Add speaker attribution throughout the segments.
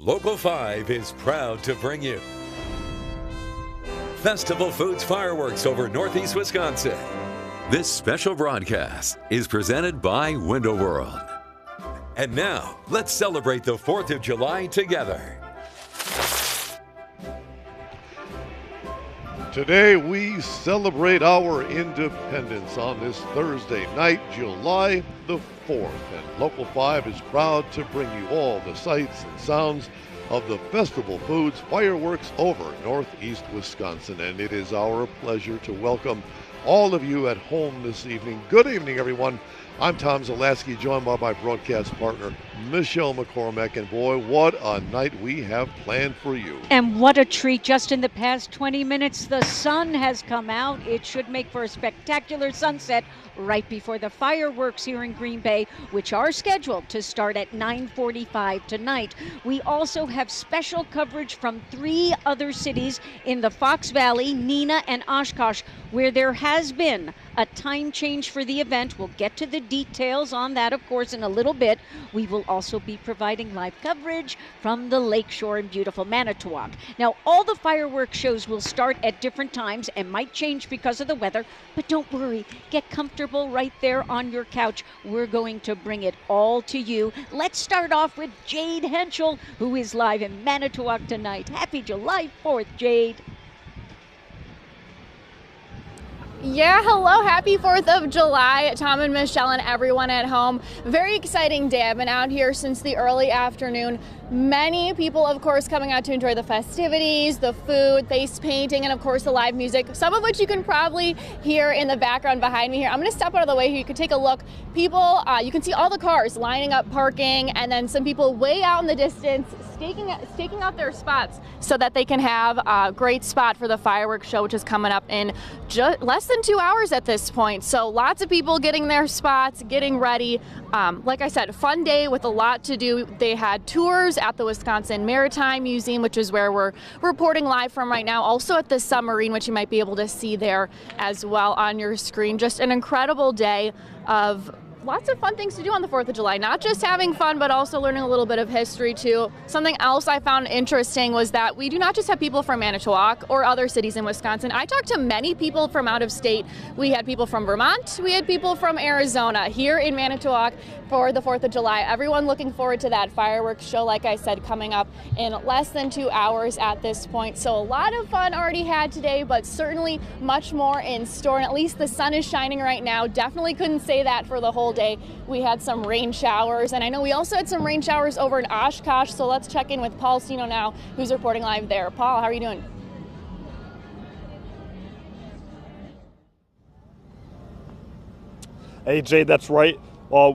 Speaker 1: Local 5 is proud to bring you Festival Foods Fireworks over Northeast Wisconsin. This special broadcast is presented by Window World. And now, let's celebrate the 4th of July together.
Speaker 2: Today we celebrate our independence on this Thursday night, July the 4th. And Local 5 is proud to bring you all the sights and sounds of the Festival Foods Fireworks over Northeast Wisconsin. And it is our pleasure to welcome all of you at home this evening. Good evening, everyone. I'm Tom Zalaski, joined by my broadcast partner, Michelle McCormack. And boy, what a night we have planned for you.
Speaker 3: And what a treat. Just in the past 20 minutes, the sun has come out. It should make for a spectacular sunset right before the fireworks here in Green Bay, which are scheduled to start at 9:45 tonight. We also have special coverage from 3 other cities in the Fox Valley, Neenah and Oshkosh, where there has been a time change for the event. We'll get to the details on that, of course, in a little bit. We will also be providing live coverage from the lakeshore in beautiful Manitowoc. Now, all the fireworks shows will start at different times and might change because of the weather, but don't worry. Get comfortable right there on your couch. We're going to bring it all to you. Let's start off with Jade Henschel, who is live in Manitowoc tonight. Happy July 4th, Jade.
Speaker 4: Yeah, hello, happy 4th of July, Tom and Michelle and everyone at home. Very exciting day. I've been out here since the early afternoon. Many people, of course, coming out to enjoy the festivities, the food, face painting, and of course the live music, some of which you can probably hear in the background behind me here. I'm going to step out of the way here. You can take a look. People, you can see all the cars lining up parking, and then some people way out in the distance staking out their spots so that they can have a great spot for the fireworks show, which is coming up in just less than 2 hours at this point. So lots of people getting their spots, getting ready. Like I said, fun day with a lot to do. They had tours at the Wisconsin Maritime Museum, which is where we're reporting live from right now. Also at the submarine, which you might be able to see there as well on your screen. Just an incredible day of lots of fun things to do on the 4th of July. Not just having fun, but also learning a little bit of history too. Something else I found interesting was that we do not just have people from Manitowoc or other cities in Wisconsin. I talked to many people from out of state. We had people from Vermont. We had people from Arizona here in Manitowoc for the 4th of July. Everyone looking forward to that fireworks show, like I said, coming up in less than 2 hours at this point. So a lot of fun already had today, but certainly much more in store. And at least the sun is shining right now. Definitely couldn't say that for the whole day. We had some rain showers, and I know we also had some rain showers over in Oshkosh, so let's check in with Paul Stino now, who's reporting live there. Paul, how are you doing?
Speaker 5: Hey, Jade, that's right.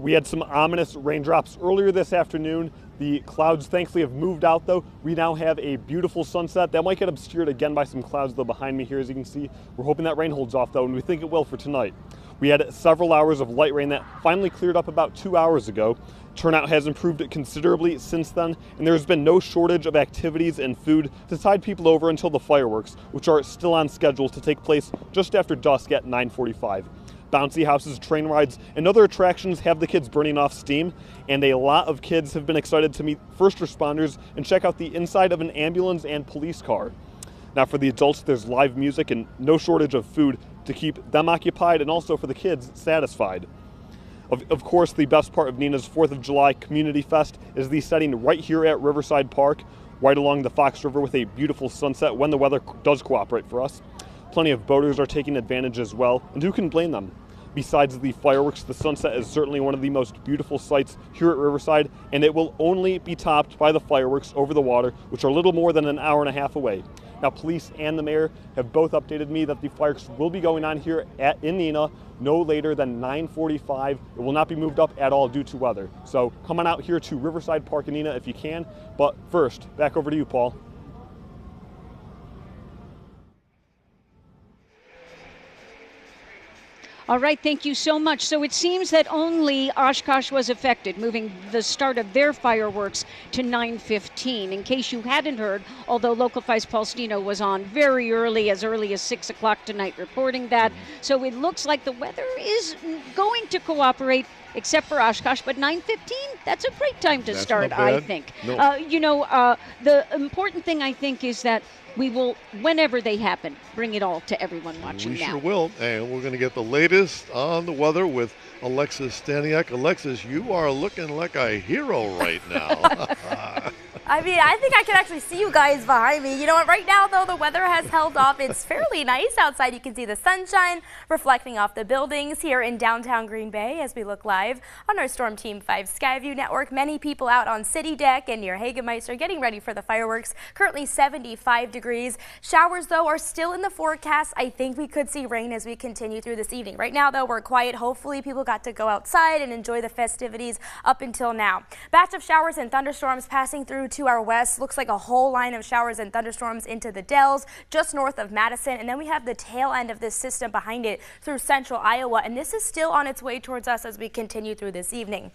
Speaker 5: We had some ominous raindrops earlier this afternoon. The clouds thankfully have moved out, though. We now have a beautiful sunset. That might get obscured again by some clouds, though, behind me here, as you can see. We're hoping that rain holds off, though, and we think it will for tonight. We had several hours of light rain that finally cleared up about 2 hours ago. Turnout has improved considerably since then, and there's been no shortage of activities and food to tide people over until the fireworks, which are still on schedule to take place just after dusk at 9:45. Bouncy houses, train rides, and other attractions have the kids burning off steam, and a lot of kids have been excited to meet first responders and check out the inside of an ambulance and police car. Now for the adults, there's live music and no shortage of food to keep them occupied and also for the kids satisfied. Of course, the best part of Neenah's 4th of July Community Fest is the setting right here at Riverside Park, right along the Fox River with a beautiful sunset when the weather does cooperate for us. Plenty of boaters are taking advantage as well, and who can blame them? Besides the fireworks, the sunset is certainly one of the most beautiful sights here at Riverside, and it will only be topped by the fireworks over the water, which are a little more than an hour and a half away. Now, police and the mayor have both updated me that the fireworks will be going on here in Neenah no later than 9:45. It will not be moved up at all due to weather. So come on out here to Riverside Park in Neenah if you can. But first, back over to you, Paul.
Speaker 3: All right, thank you so much. So it seems that only Oshkosh was affected, moving the start of their fireworks to 9:15. In case you hadn't heard, although Local 5's Paul Stino was on very early as 6 o'clock tonight reporting that. So it looks like the weather is going to cooperate except for Oshkosh. But 9:15, that's a great time to
Speaker 2: That's
Speaker 3: start,
Speaker 2: not
Speaker 3: I
Speaker 2: bad.
Speaker 3: think.
Speaker 2: No.
Speaker 3: The important thing, I think, is that we will, whenever they happen, bring it all to everyone watching
Speaker 2: We
Speaker 3: now.
Speaker 2: sure will. And we're going to get the latest on the weather with Alexis Staniak. Alexis, you are looking like a hero right now.
Speaker 6: I mean, I think I can actually see you guys behind me. You know what? Right now, though, the weather has held off. It's fairly nice outside. You can see the sunshine reflecting off the buildings here in downtown Green Bay as we look live on our Storm Team 5 Skyview Network. Many people out on City Deck and near Hagemeister getting ready for the fireworks. Currently 75 degrees. Showers, though, are still in the forecast. I think we could see rain as we continue through this evening. Right now, though, we're quiet. Hopefully, people got to go outside and enjoy the festivities up until now. Batch of showers and thunderstorms passing through to our west. Looks like a whole line of showers and thunderstorms into the Dells, just north of Madison. And then we have the tail end of this system behind it through central Iowa. And this is still on its way towards us as we continue through this evening.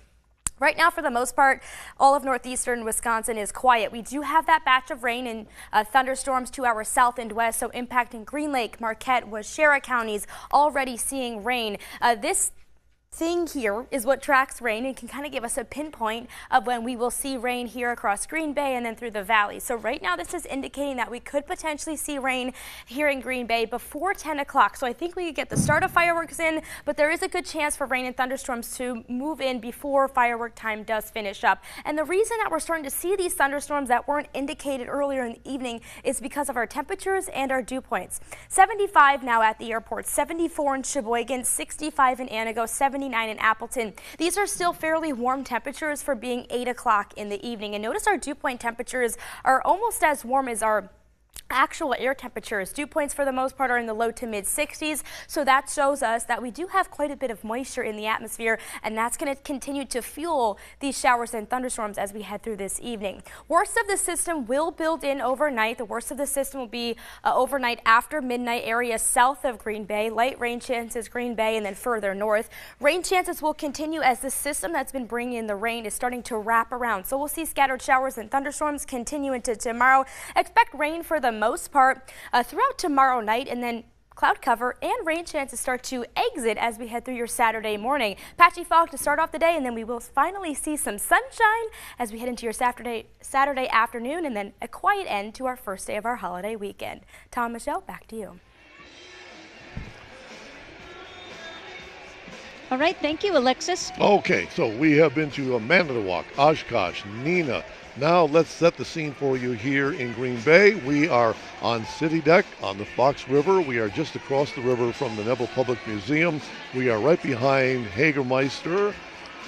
Speaker 6: Right now, for the most part, all of northeastern Wisconsin is quiet. We do have that batch of rain and thunderstorms to our south and west, so impacting Green Lake, Marquette, Waushara counties, already seeing rain. This thing here is what tracks rain and can kind of give us a pinpoint of when we will see rain here across Green Bay and then through the valley. So right now this is indicating that we could potentially see rain here in Green Bay before 10 o'clock. So I think we could get the start of fireworks in, but there is a good chance for rain and thunderstorms to move in before firework time does finish up. And the reason that we're starting to see these thunderstorms that weren't indicated earlier in the evening is because of our temperatures and our dew points. 75 now at the airport, 74 in Sheboygan, 65 in Anago, 79 in Appleton. These are still fairly warm temperatures for being 8 o'clock in the evening. And notice our dew point temperatures are almost as warm as our actual air temperatures. Dew points for the most part are in the low to mid 60s, so that shows us that we do have quite a bit of moisture in the atmosphere, and that's going to continue to fuel these showers and thunderstorms as we head through this evening. Worst of the system will build in overnight. The worst of the system will be overnight after midnight areas south of Green Bay. Light rain chances Green Bay and then further north. Rain chances will continue as the system that's been bringing in the rain is starting to wrap around. So we'll see scattered showers and thunderstorms continue into tomorrow. Expect rain for the most part throughout tomorrow night, and then cloud cover and rain chances start to exit as we head through your Saturday morning. Patchy fog to start off the day, and then we will finally see some sunshine as we head into your Saturday afternoon, and then a quiet end to our first day of our holiday weekend. Tom, Michelle, back to you.
Speaker 3: All right, thank you, Alexis.
Speaker 2: Okay, so we have been to Manitowoc, Oshkosh, Neenah. Now let's set the scene for you here in Green Bay. We are on City Deck on the Fox River. We are just across the river from the Neville Public Museum. We are right behind Hagermeister.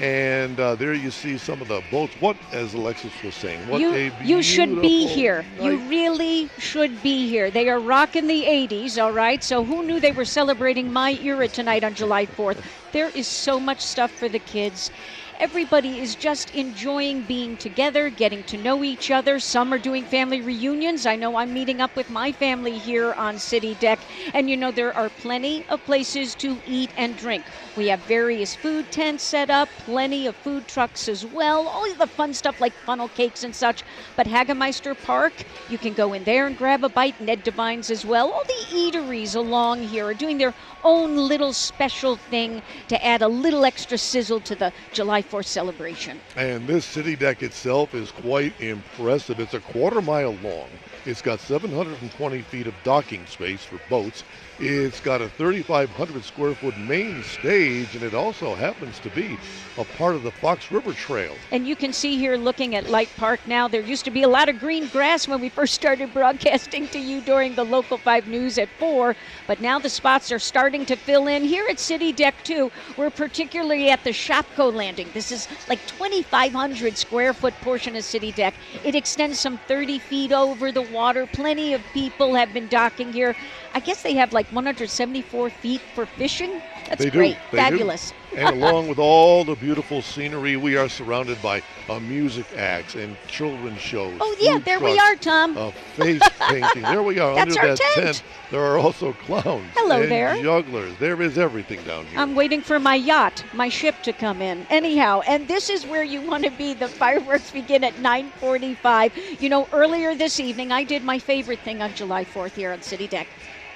Speaker 2: And there you see some of the boats. What, as Alexis was saying, what
Speaker 3: you should be here.
Speaker 2: night.
Speaker 3: You really should be here. They are rocking the 80s, all right? So who knew they were celebrating my era tonight on July 4th? There is so much stuff for the kids. Everybody is just enjoying being together, getting to know each other. Some are doing family reunions. I know I'm meeting up with my family here on City Deck. And you know, there are plenty of places to eat and drink. We have various food tents set up, plenty of food trucks as well, all the fun stuff like funnel cakes and such. But Hagemeister Park, you can go in there and grab a bite. Ned Devine's as well. All the eateries along here are doing their own little special thing to add a little extra sizzle to the July 4th celebration.
Speaker 2: And this City Deck itself is quite impressive. It's a quarter-mile long. It's got 720 feet of docking space for boats. It's got a 3,500 square foot main stage, and it also happens to be a part of the Fox River Trail.
Speaker 3: And you can see here looking at Light Park now, there used to be a lot of green grass when we first started broadcasting to you during the Local 5 News at 4, but now the spots are starting to fill in. Here at City Deck, too, we're particularly at the Shopko Landing. This is like 2,500 square foot portion of City Deck. It extends some 30 feet over the water. Plenty of people have been docking here. I guess they have like 174 feet for fishing. That's great. Fabulous.
Speaker 2: And along with all the beautiful scenery, we are surrounded by music acts and children's shows.
Speaker 3: Oh, yeah, there we are, Tom.
Speaker 2: Face painting. There we are.
Speaker 3: That's
Speaker 2: under
Speaker 3: our
Speaker 2: that
Speaker 3: tent.
Speaker 2: There are also clowns.
Speaker 3: Hello
Speaker 2: and
Speaker 3: there.
Speaker 2: Jugglers. There is everything down here.
Speaker 3: I'm waiting for my yacht, my ship to come in. Anyhow, and this is where you want to be. The fireworks begin at 9:45. You know, earlier this evening, I did my favorite thing on July 4th here on City Deck.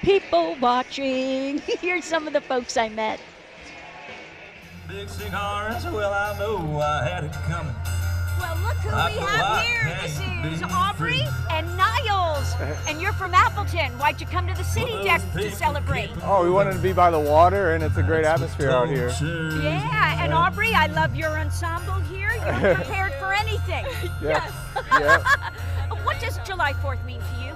Speaker 3: People watching. Here's some of the folks I met.
Speaker 7: Big cigars, well, I know I had it coming.
Speaker 3: Well, look who we have here. This is Aubrey and Niles. And you're from Appleton. Why'd you come to the city deck to celebrate?
Speaker 8: Oh, we wanted to be by the water, and it's a great atmosphere out here.
Speaker 3: Yeah, and Aubrey, I love your ensemble here. You're prepared for anything.
Speaker 8: Yes. Yeah.
Speaker 3: What does July 4th mean to you?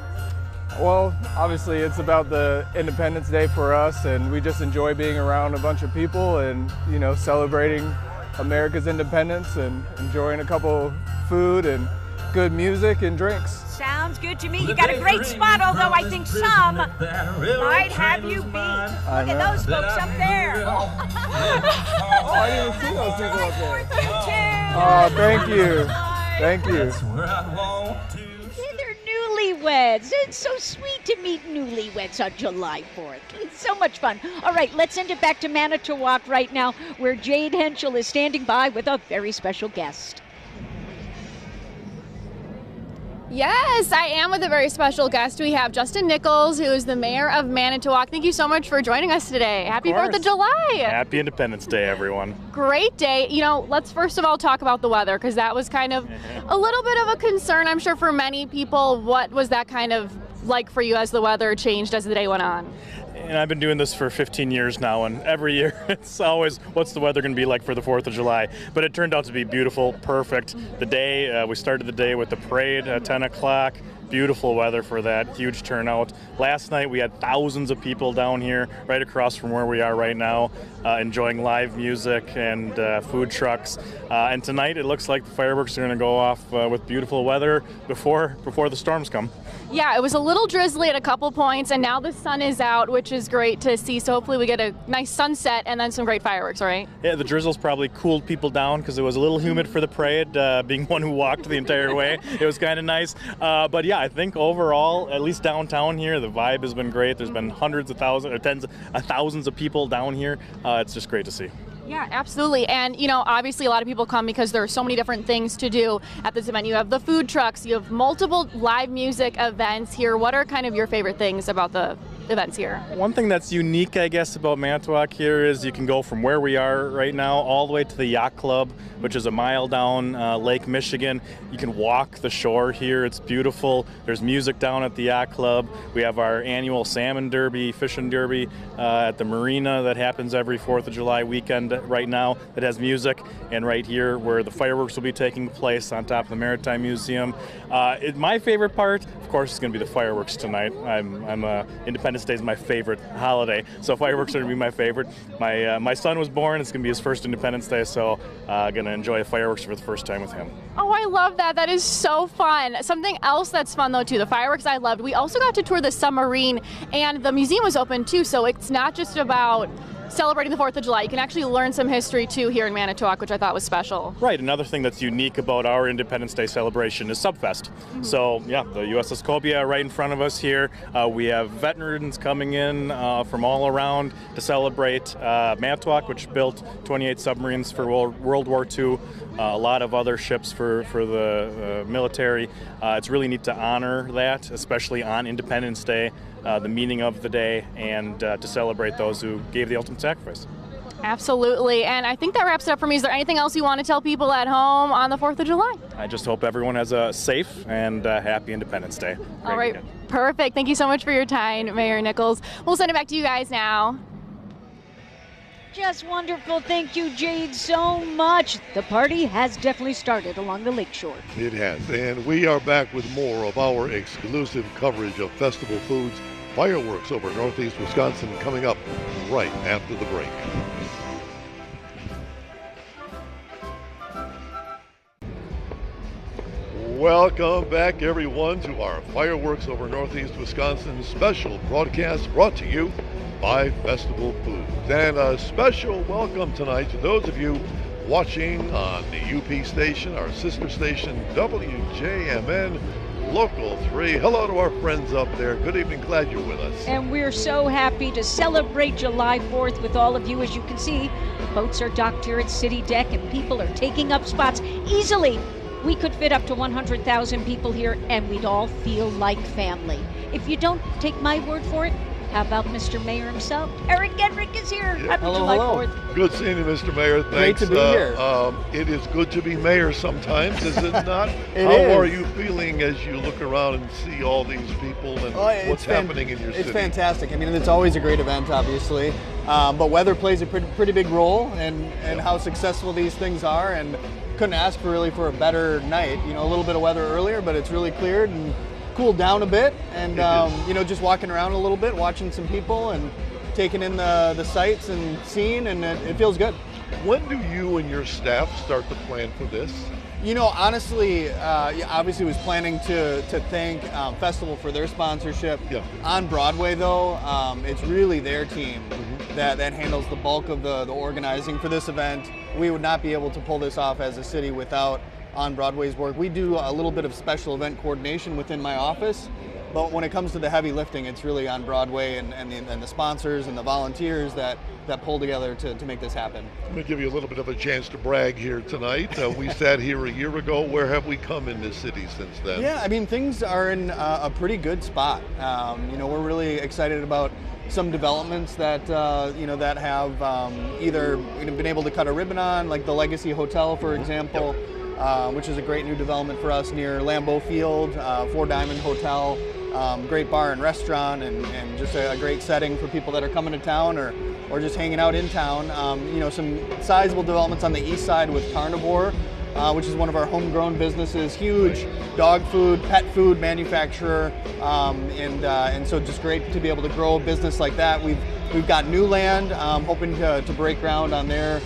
Speaker 8: Well, obviously it's about the Independence Day for us, and we just enjoy being around a bunch of people and, you know, celebrating America's independence and enjoying a couple food and good music and drinks.
Speaker 3: Sounds good to me. You got a great spot, although I think some might have you beat. Look at those folks up there.
Speaker 8: Oh, I didn't even see those people up there.
Speaker 3: You
Speaker 8: Oh, thank you. Thank you.
Speaker 3: They're newlyweds. It's so sweet to meet newlyweds on July 4th. It's so much fun. All right, let's send it back to Manitowoc right now, where Jade Henschel is standing by with a very special guest.
Speaker 4: Yes, I am with a very special guest. We have Justin Nichols, who is the mayor of Manitowoc. Thank you so much for joining us today. Happy 4th of July.
Speaker 5: Happy Independence Day, everyone.
Speaker 4: Great day. You know, let's first of all talk about the weather, because that was kind of a little bit of a concern, I'm sure, for many people. What was that kind of like for you as the weather changed as the day went on?
Speaker 5: And I've been doing this for 15 years now, and every year it's always, what's the weather going to be like for the 4th of July? But it turned out to be beautiful, perfect. The day, we started the day with the parade at 10 o'clock. Beautiful weather for that, huge turnout. Last night we had thousands of people down here, right across from where we are right now, enjoying live music and food trucks. And tonight it looks like the fireworks are going to go off with beautiful weather before the storms come.
Speaker 4: Yeah, it was a little drizzly at a couple points, and now the sun is out, which is great to see. So hopefully we get a nice sunset and then some great fireworks, right?
Speaker 5: Yeah, the drizzle's probably cooled people down because it was a little humid for the parade, being one who walked the entire way. It was kind of nice. But yeah, I think overall, at least downtown here, the vibe has been great. There's been hundreds of thousands or tens of thousands of people down here. It's just great to see.
Speaker 4: Yeah, absolutely. And, you know, obviously a lot of people come because there are so many different things to do at this event. You have the food trucks, you have multiple live music events here. What are kind of your favorite things about the events here?
Speaker 5: One thing that's unique, I guess, about Manitowoc here is you can go from where we are right now all the way to the Yacht Club, which is a mile down Lake Michigan. You can walk the shore here. It's beautiful. There's music down at the Yacht Club. We have our annual Salmon Derby, Fishing Derby at the marina that happens every 4th of July weekend right now that has music. And right here where the fireworks will be taking place on top of the Maritime Museum. My favorite part, of course, is going to be the fireworks tonight. Independence Day is my favorite holiday, so fireworks are going to be my favorite. My son was born. It's going to be his first Independence Day, so going to enjoy fireworks for the first time with him.
Speaker 4: Oh, I love that. That is so fun. Something else that's fun, though, too, the fireworks I loved. We also got to tour the submarine, and the museum was open, too, so it's not just about celebrating the 4th of July. You can actually learn some history, too, here in Manitowoc, which I thought was special.
Speaker 5: Right. Another thing that's unique about our Independence Day celebration is Subfest. Mm-hmm. So, yeah, the USS Cobia right in front of us here. We have veterans coming in from all around to celebrate Manitowoc, which built 28 submarines for World War II. A lot of other ships for the military. It's really neat to honor that, especially on Independence Day, the meaning of the day, and to celebrate those who gave the ultimate sacrifice.
Speaker 4: Absolutely. And I think that wraps it up for me. Is there anything else you want to tell people at home on the 4th of July?
Speaker 5: I just hope everyone has a safe and happy Independence Day.
Speaker 4: All right. Perfect. Thank you so much for your time, Mayor Nichols. We'll send it back to you guys now.
Speaker 3: Just wonderful. Thank you, Jade, so much. The party has definitely started along the lakeshore.
Speaker 2: It has. And we are back with more of our exclusive coverage of festival foods, fireworks over Northeast Wisconsin coming up right after the break. Welcome back, everyone, to our Fireworks over Northeast Wisconsin special broadcast brought to you by Festival Foods. And a special welcome tonight to those of you watching on the UP station, our sister station, WJMN Local 3. Hello to our friends up there. Good evening. Glad you're with us.
Speaker 3: And we're so happy to celebrate July 4th with all of you. As you can see, boats are docked here at City Deck and people are taking up spots easily. We could fit up to 100,000 people here and we'd all feel like family. If you don't take my word for it, How about Mr. Mayor himself? Eric Gedrick is here.
Speaker 2: Yeah.
Speaker 3: Happy
Speaker 5: Hello,
Speaker 3: July
Speaker 5: hello.
Speaker 3: 4th.
Speaker 2: Good seeing you, Mr. Mayor.
Speaker 5: Great
Speaker 2: Thanks.
Speaker 5: to be here.
Speaker 2: It is good to be mayor sometimes, is it not?
Speaker 5: It
Speaker 2: How
Speaker 5: is.
Speaker 2: are you feeling as you look around and see all these people and what's happening in your city?
Speaker 9: It's fantastic. I mean, it's always a great event, obviously, but weather plays a pretty big role in how successful these things are, and couldn't ask for a better night. You know, a little bit of weather earlier, but it's really cleared and cooled down a bit, and you know, just walking around a little bit, watching some people and taking in the sights and seeing, and it feels good.
Speaker 2: When do you and your staff start to plan for this?
Speaker 9: You know, honestly, obviously was planning to thank Festival for their sponsorship.
Speaker 2: Yeah.
Speaker 9: On Broadway, though, it's really their team that handles the bulk of the organizing for this event. We would not be able to pull this off as a city without On Broadway's work. We do a little bit of special event coordination within my office, but when it comes to the heavy lifting, it's really On Broadway and the sponsors and the volunteers that pull together to make this happen.
Speaker 2: I'm going to give you a little bit of a chance to brag here tonight. We sat here a year ago. Where have we come in this city since then?
Speaker 9: Yeah, I mean, things are in a pretty good spot. You know, we're really excited about some developments that you know, that have either been able to cut a ribbon on, like the Legacy Hotel, for example, which is a great new development for us near Lambeau Field, Four Diamond Hotel. Great bar and restaurant, and just a great setting for people that are coming to town or just hanging out in town. You know, some sizable developments on the east side with Carnivore, which is one of our homegrown businesses, huge dog food, pet food manufacturer, and so just great to be able to grow a business like that. We've got new land, hoping to break ground on their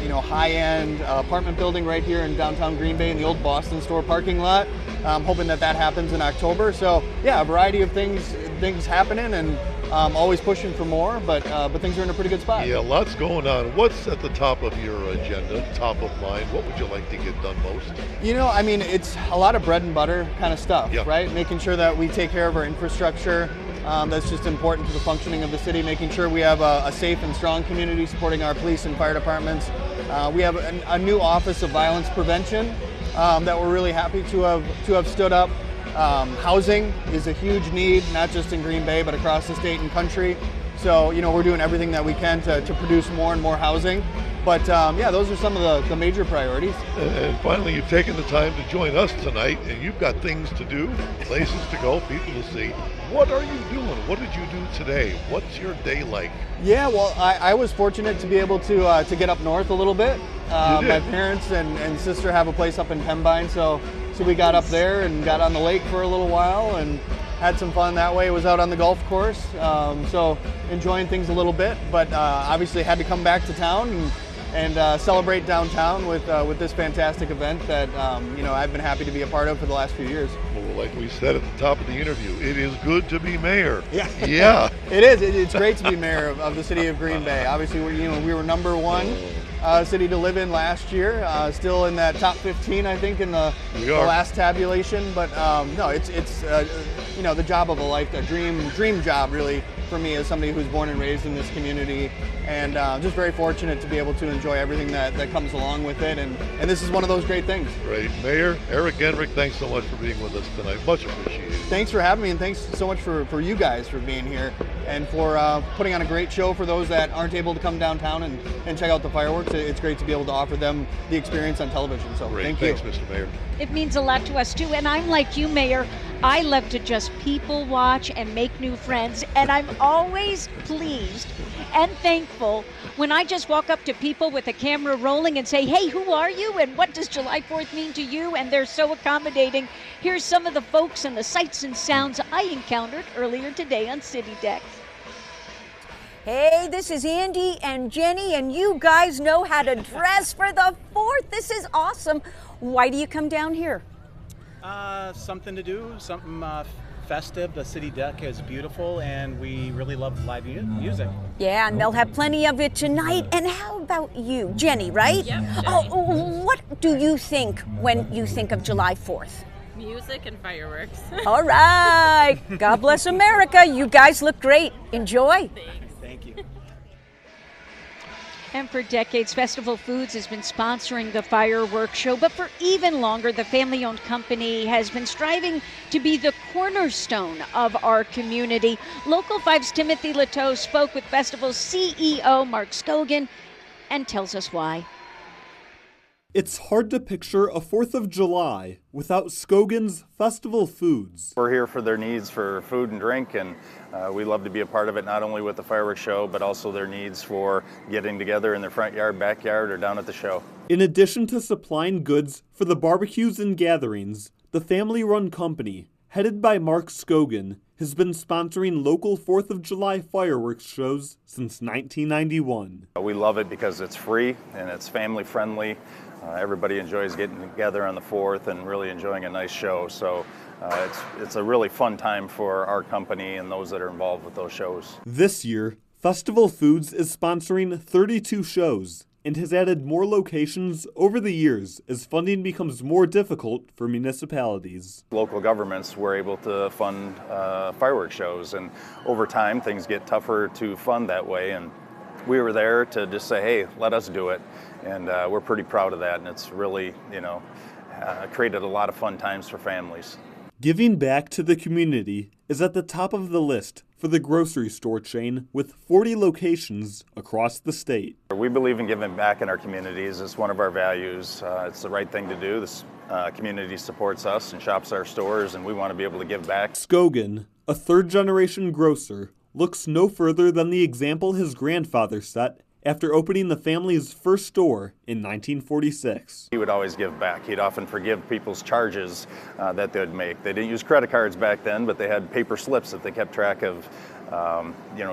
Speaker 9: you know, high-end apartment building right here in downtown Green Bay in the old Boston store parking lot. Hoping that happens in October. So yeah, a variety of things happening, and always pushing for more, but things are in a pretty good spot.
Speaker 2: Yeah, lots going on. What's at the top of your agenda, top of mind? What would you like to get done most? You
Speaker 9: know, I mean, it's a lot of bread and butter kind of stuff, right? Making sure that we take care of our infrastructure. That's just important to the functioning of the city, making sure we have a safe and strong community supporting our police and fire departments. We have a new Office of Violence Prevention that we're really happy to have stood up. Housing is a huge need, not just in Green Bay, but across the state and country. So, you know, we're doing everything that we can to produce more and more housing. But yeah, those are some of the major priorities.
Speaker 2: And finally, you've taken the time to join us tonight, and you've got things to do, places to go, people to see. What are you doing? What did you do today? What's your day like?
Speaker 9: Yeah, well, I was fortunate to be able to get up north a little bit. My parents and sister have a place up in Pembine, so we got up there and got on the lake for a little while and had some fun that way. Was out on the golf course, so enjoying things a little bit, but obviously had to come back to town and celebrate downtown with this fantastic event that you know, I've been happy to be a part of for the last few years.
Speaker 2: Well, like we said at the top of the interview, it is good to be mayor.
Speaker 9: Yeah,
Speaker 2: yeah.
Speaker 9: It is. It's great to be mayor of the city of Green Bay. Obviously, we were number one city to live in last year. Still in that top 15, I think, in the last tabulation. But no, it's you know, the job of a life, a dream job really for me as somebody who's born and raised in this community, and just very fortunate to be able to enjoy everything that comes along with it. And this is one of those great things.
Speaker 2: Great. Mayor Eric Gedrick, thanks so much for being with us tonight. Much appreciated.
Speaker 9: Thanks for having me, and thanks so much for you guys for being here and for putting on a great show for those that aren't able to come downtown and check out the fireworks. It's great to be able to offer them the experience on television. So
Speaker 2: great.
Speaker 9: Thank you.
Speaker 2: Thanks, Mr. Mayor.
Speaker 3: It means a lot to us too, and I'm like you, Mayor. I love to just people watch and make new friends, and I'm always pleased and thankful when I just walk up to people with a camera rolling and say, hey, who are you and what does July 4th mean to you? And they're so accommodating. Here's some of the folks and the sights and sounds I encountered earlier today on City Deck.
Speaker 10: Hey, this is Andy and Jenny, and you guys know how to dress for the 4th. This is awesome. Why do you come down here?
Speaker 11: Something to do, something festive. The city deck is beautiful, and we really love live music.
Speaker 10: Yeah, and they'll have plenty of it tonight. And how about you, Jenny, right?
Speaker 12: Yep, Jenny.
Speaker 10: Oh, what do you think when you think of July 4th?
Speaker 12: Music and fireworks.
Speaker 10: All right. God bless America. You guys look great. Enjoy.
Speaker 12: Thanks.
Speaker 11: Thank you.
Speaker 3: And for decades, Festival Foods has been sponsoring the fireworks show, but for even longer, the family-owned company has been striving to be the cornerstone of our community. Local 5's Timothy Leteau spoke with Festival's CEO, Mark Scogan, and tells us why.
Speaker 5: It's hard to picture a 4th of July without Scogan's Festival Foods.
Speaker 13: We're here for their needs for food and drink, and we love to be a part of it, not only with the fireworks show, but also their needs for getting together in their front yard, backyard, or down at the show.
Speaker 5: In addition to supplying goods for the barbecues and gatherings, the family-run company, headed by Mark Scogan, has been sponsoring local 4th of July fireworks shows since 1991.
Speaker 13: We love it because it's free and it's family-friendly. Everybody enjoys getting together on the 4th and really enjoying a nice show. So it's a really fun time for our company and those that are involved with those shows.
Speaker 5: This year, Festival Foods is sponsoring 32 shows and has added more locations over the years as funding becomes more difficult for municipalities.
Speaker 13: Local governments were able to fund fireworks shows, and over time things get tougher to fund that way, and we were there to just say, hey, let us do it. And we're pretty proud of that, and it's really, created a lot of fun times for families.
Speaker 5: Giving back to the community is at the top of the list for the grocery store chain with 40 locations across the state.
Speaker 13: We believe in giving back in our communities. It's one of our values. It's the right thing to do. This community supports us and shops our stores, and we want to be able to give back.
Speaker 5: Scogan, a third-generation grocer, looks no further than the example his grandfather set after opening the family's first store in 1946.
Speaker 13: He would always give back. He'd often forgive people's charges that they'd make. They didn't use credit cards back then, but they had paper slips that they kept track of,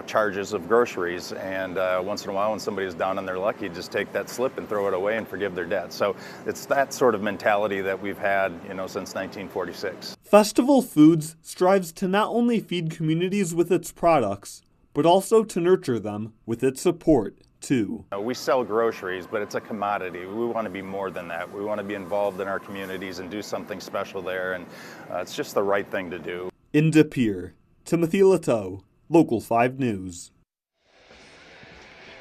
Speaker 13: charges of groceries. And once in a while, when somebody was down on their luck, he'd just take that slip and throw it away and forgive their debt. So it's that sort of mentality that we've had, since 1946.
Speaker 5: Festival Foods strives to not only feed communities with its products, but also to nurture them with its support, too.
Speaker 13: We sell groceries, but it's a commodity. We want to be more than that. We want to be involved in our communities and do something special there, and it's just the right thing to do.
Speaker 5: In De Pere, Timothy Leteau, Local 5 News.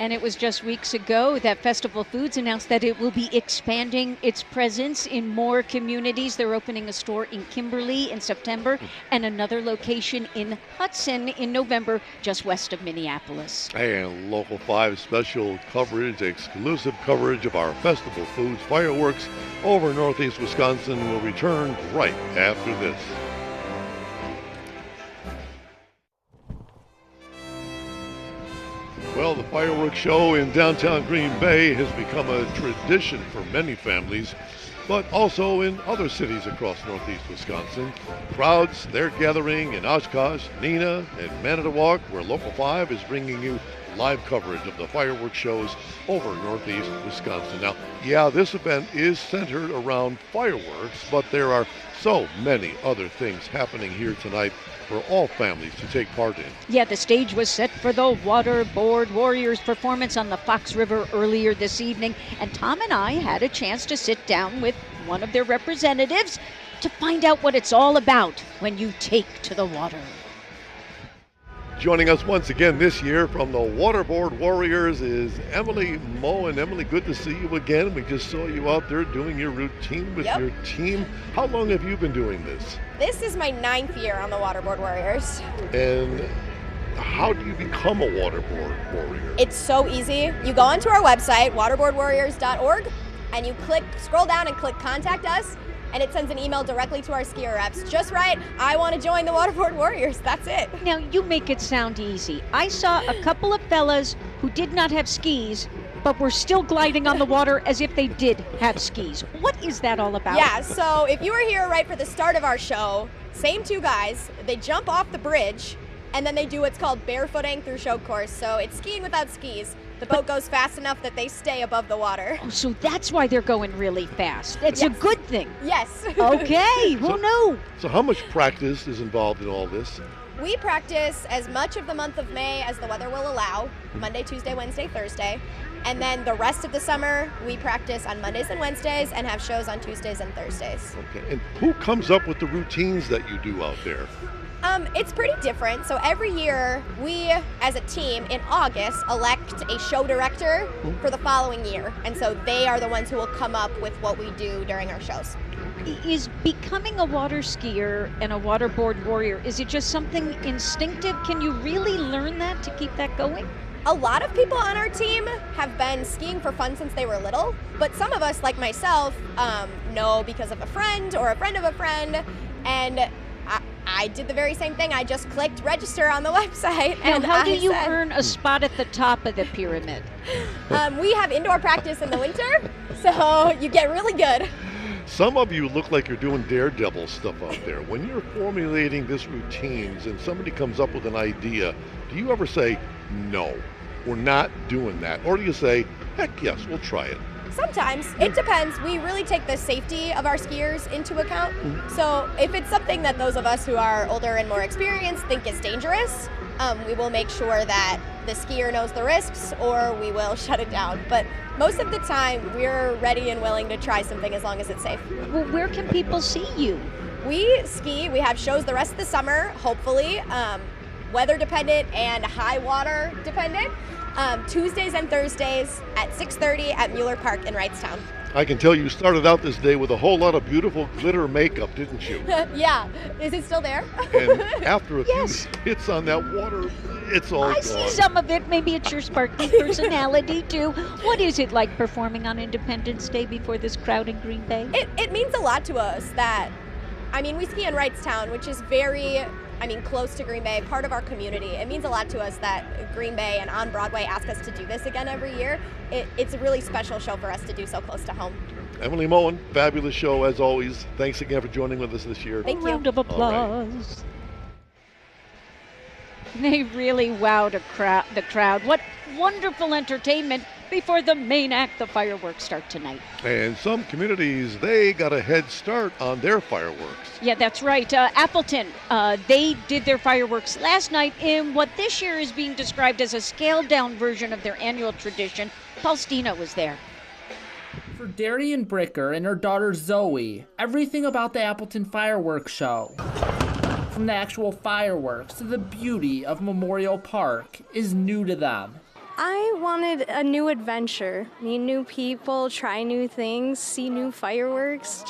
Speaker 3: And it was just weeks ago that Festival Foods announced that it will be expanding its presence in more communities. They're opening a store in Kimberly in September and another location in Hudson in November, just west of Minneapolis.
Speaker 2: And Local 5 special coverage, exclusive coverage of our Festival Foods fireworks over Northeast Wisconsin will return right after this. Well, the fireworks show in downtown Green Bay has become a tradition for many families, but also in other cities across Northeast Wisconsin. Crowds, they're gathering in Oshkosh, Neenah, and Manitowoc, where Local 5 is bringing you live coverage of the fireworks shows over Northeast Wisconsin. Now, yeah, this event is centered around fireworks, but there are so many other things happening here tonight for all families to take part in.
Speaker 3: Yeah, the stage was set for the Waterboard Warriors performance on the Fox River earlier this evening, and Tom and I had a chance to sit down with one of their representatives to find out what it's all about when you take to the water.
Speaker 2: Joining us once again this year from the Waterboard Warriors is Emily Moe. And Emily, good to see you again. We just saw you out there doing your routine with your team. How long have you been doing this?
Speaker 14: This is my 9th year on the Waterboard Warriors.
Speaker 2: And how do you become a waterboard warrior?
Speaker 14: It's so easy. You go onto our website, waterboardwarriors.org, and you scroll down and click Contact Us, and it sends an email directly to our skier reps. Just right, I want to join the Waterboard Warriors. That's it.
Speaker 3: Now, you make it sound easy. I saw a couple of fellas who did not have skis, but were still gliding on the water as if they did have skis. What is that all about?
Speaker 14: Yeah, so if you were here right for the start of our show, same two guys, they jump off the bridge, and then they do what's called barefooting through show course. So it's skiing without skis. The boat goes fast enough that they stay above the water.
Speaker 3: Oh, so that's why they're going really fast. It's a good thing.
Speaker 14: Yes.
Speaker 3: Okay, who knew?
Speaker 2: So how much practice is involved in all this?
Speaker 14: We practice as much of the month of May as the weather will allow, Monday, Tuesday, Wednesday, Thursday. And then the rest of the summer, we practice on Mondays and Wednesdays and have shows on Tuesdays and Thursdays.
Speaker 2: Okay, and who comes up with the routines that you do out there?
Speaker 14: It's pretty different. So every year we, as a team, in August, elect a show director for the following year. And so they are the ones who will come up with what we do during our shows.
Speaker 3: Is becoming a water skier and a waterboard warrior, is it just something instinctive? Can you really learn that to keep that going?
Speaker 14: A lot of people on our team have been skiing for fun since they were little, but some of us, like myself, know because of a friend or a friend of a friend, and I did the very same thing. I just clicked register on the website.
Speaker 3: Now,
Speaker 14: and
Speaker 3: how do you earn a spot at the top of the pyramid?
Speaker 14: We have indoor practice in the winter, so you get really good.
Speaker 2: Some of you look like you're doing daredevil stuff out there. When you're formulating this routines and somebody comes up with an idea, do you ever say, no, we're not doing that? Or do you say, heck yes, we'll try it?
Speaker 14: Sometimes. It depends. We really take the safety of our skiers into account. So if it's something that those of us who are older and more experienced think is dangerous, we will make sure that the skier knows the risks, or we will shut it down. But most of the time, we're ready and willing to try something as long as it's safe.
Speaker 3: Well, where can people see you?
Speaker 14: We ski. We have shows the rest of the summer, hopefully, weather dependent and high water dependent. Tuesdays and Thursdays at 6:30 at Mueller Park in Wrightstown.
Speaker 2: I can tell you started out this day with a whole lot of beautiful glitter makeup, didn't you?
Speaker 14: Yeah. Is it still there?
Speaker 2: And after a few hits on that water, it's all gone.
Speaker 3: I see some of it. Maybe it's your sparkly personality, too. What is it like performing on Independence Day before this crowd in Green Bay?
Speaker 14: It means a lot to us that, we ski in Wrightstown, which is very, close to Green Bay, part of our community. It means a lot to us that Green Bay and On Broadway ask us to do this again every year. It's a really special show for us to do so close to home.
Speaker 2: Emily Moen, fabulous show as always. Thanks again for joining with us this year.
Speaker 14: Thank you.
Speaker 3: Round of applause. They really wowed the crowd. What wonderful entertainment before the main act, the fireworks, start tonight.
Speaker 2: And some communities, they got a head start on their fireworks.
Speaker 3: Yeah, that's right. Appleton, they did their fireworks last night in what this year is being described as a scaled-down version of their annual tradition. Paul Stino was there.
Speaker 15: For Darian Bricker and her daughter Zoe, everything about the Appleton fireworks show, from the actual fireworks to the beauty of Memorial Park, is new to them.
Speaker 16: I wanted a new adventure, meet new people, try new things, see new fireworks.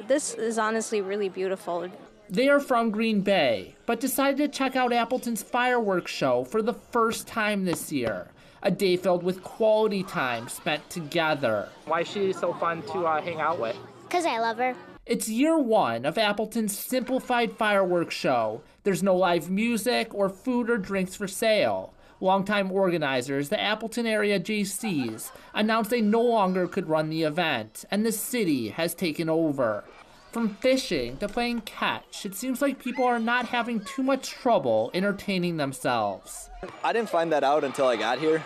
Speaker 16: This is honestly really beautiful.
Speaker 15: They are from Green Bay, but decided to check out Appleton's fireworks show for the first time this year. A day filled with quality time spent together.
Speaker 17: Why is she so fun to hang out with?
Speaker 18: Because I love her.
Speaker 15: It's year one of Appleton's simplified fireworks show. There's no live music or food or drinks for sale. Longtime organizers, the Appleton area JCs, announced they no longer could run the event, and the city has taken over. From fishing to playing catch, it seems like people are not having too much trouble entertaining themselves.
Speaker 19: I didn't find that out until I got here.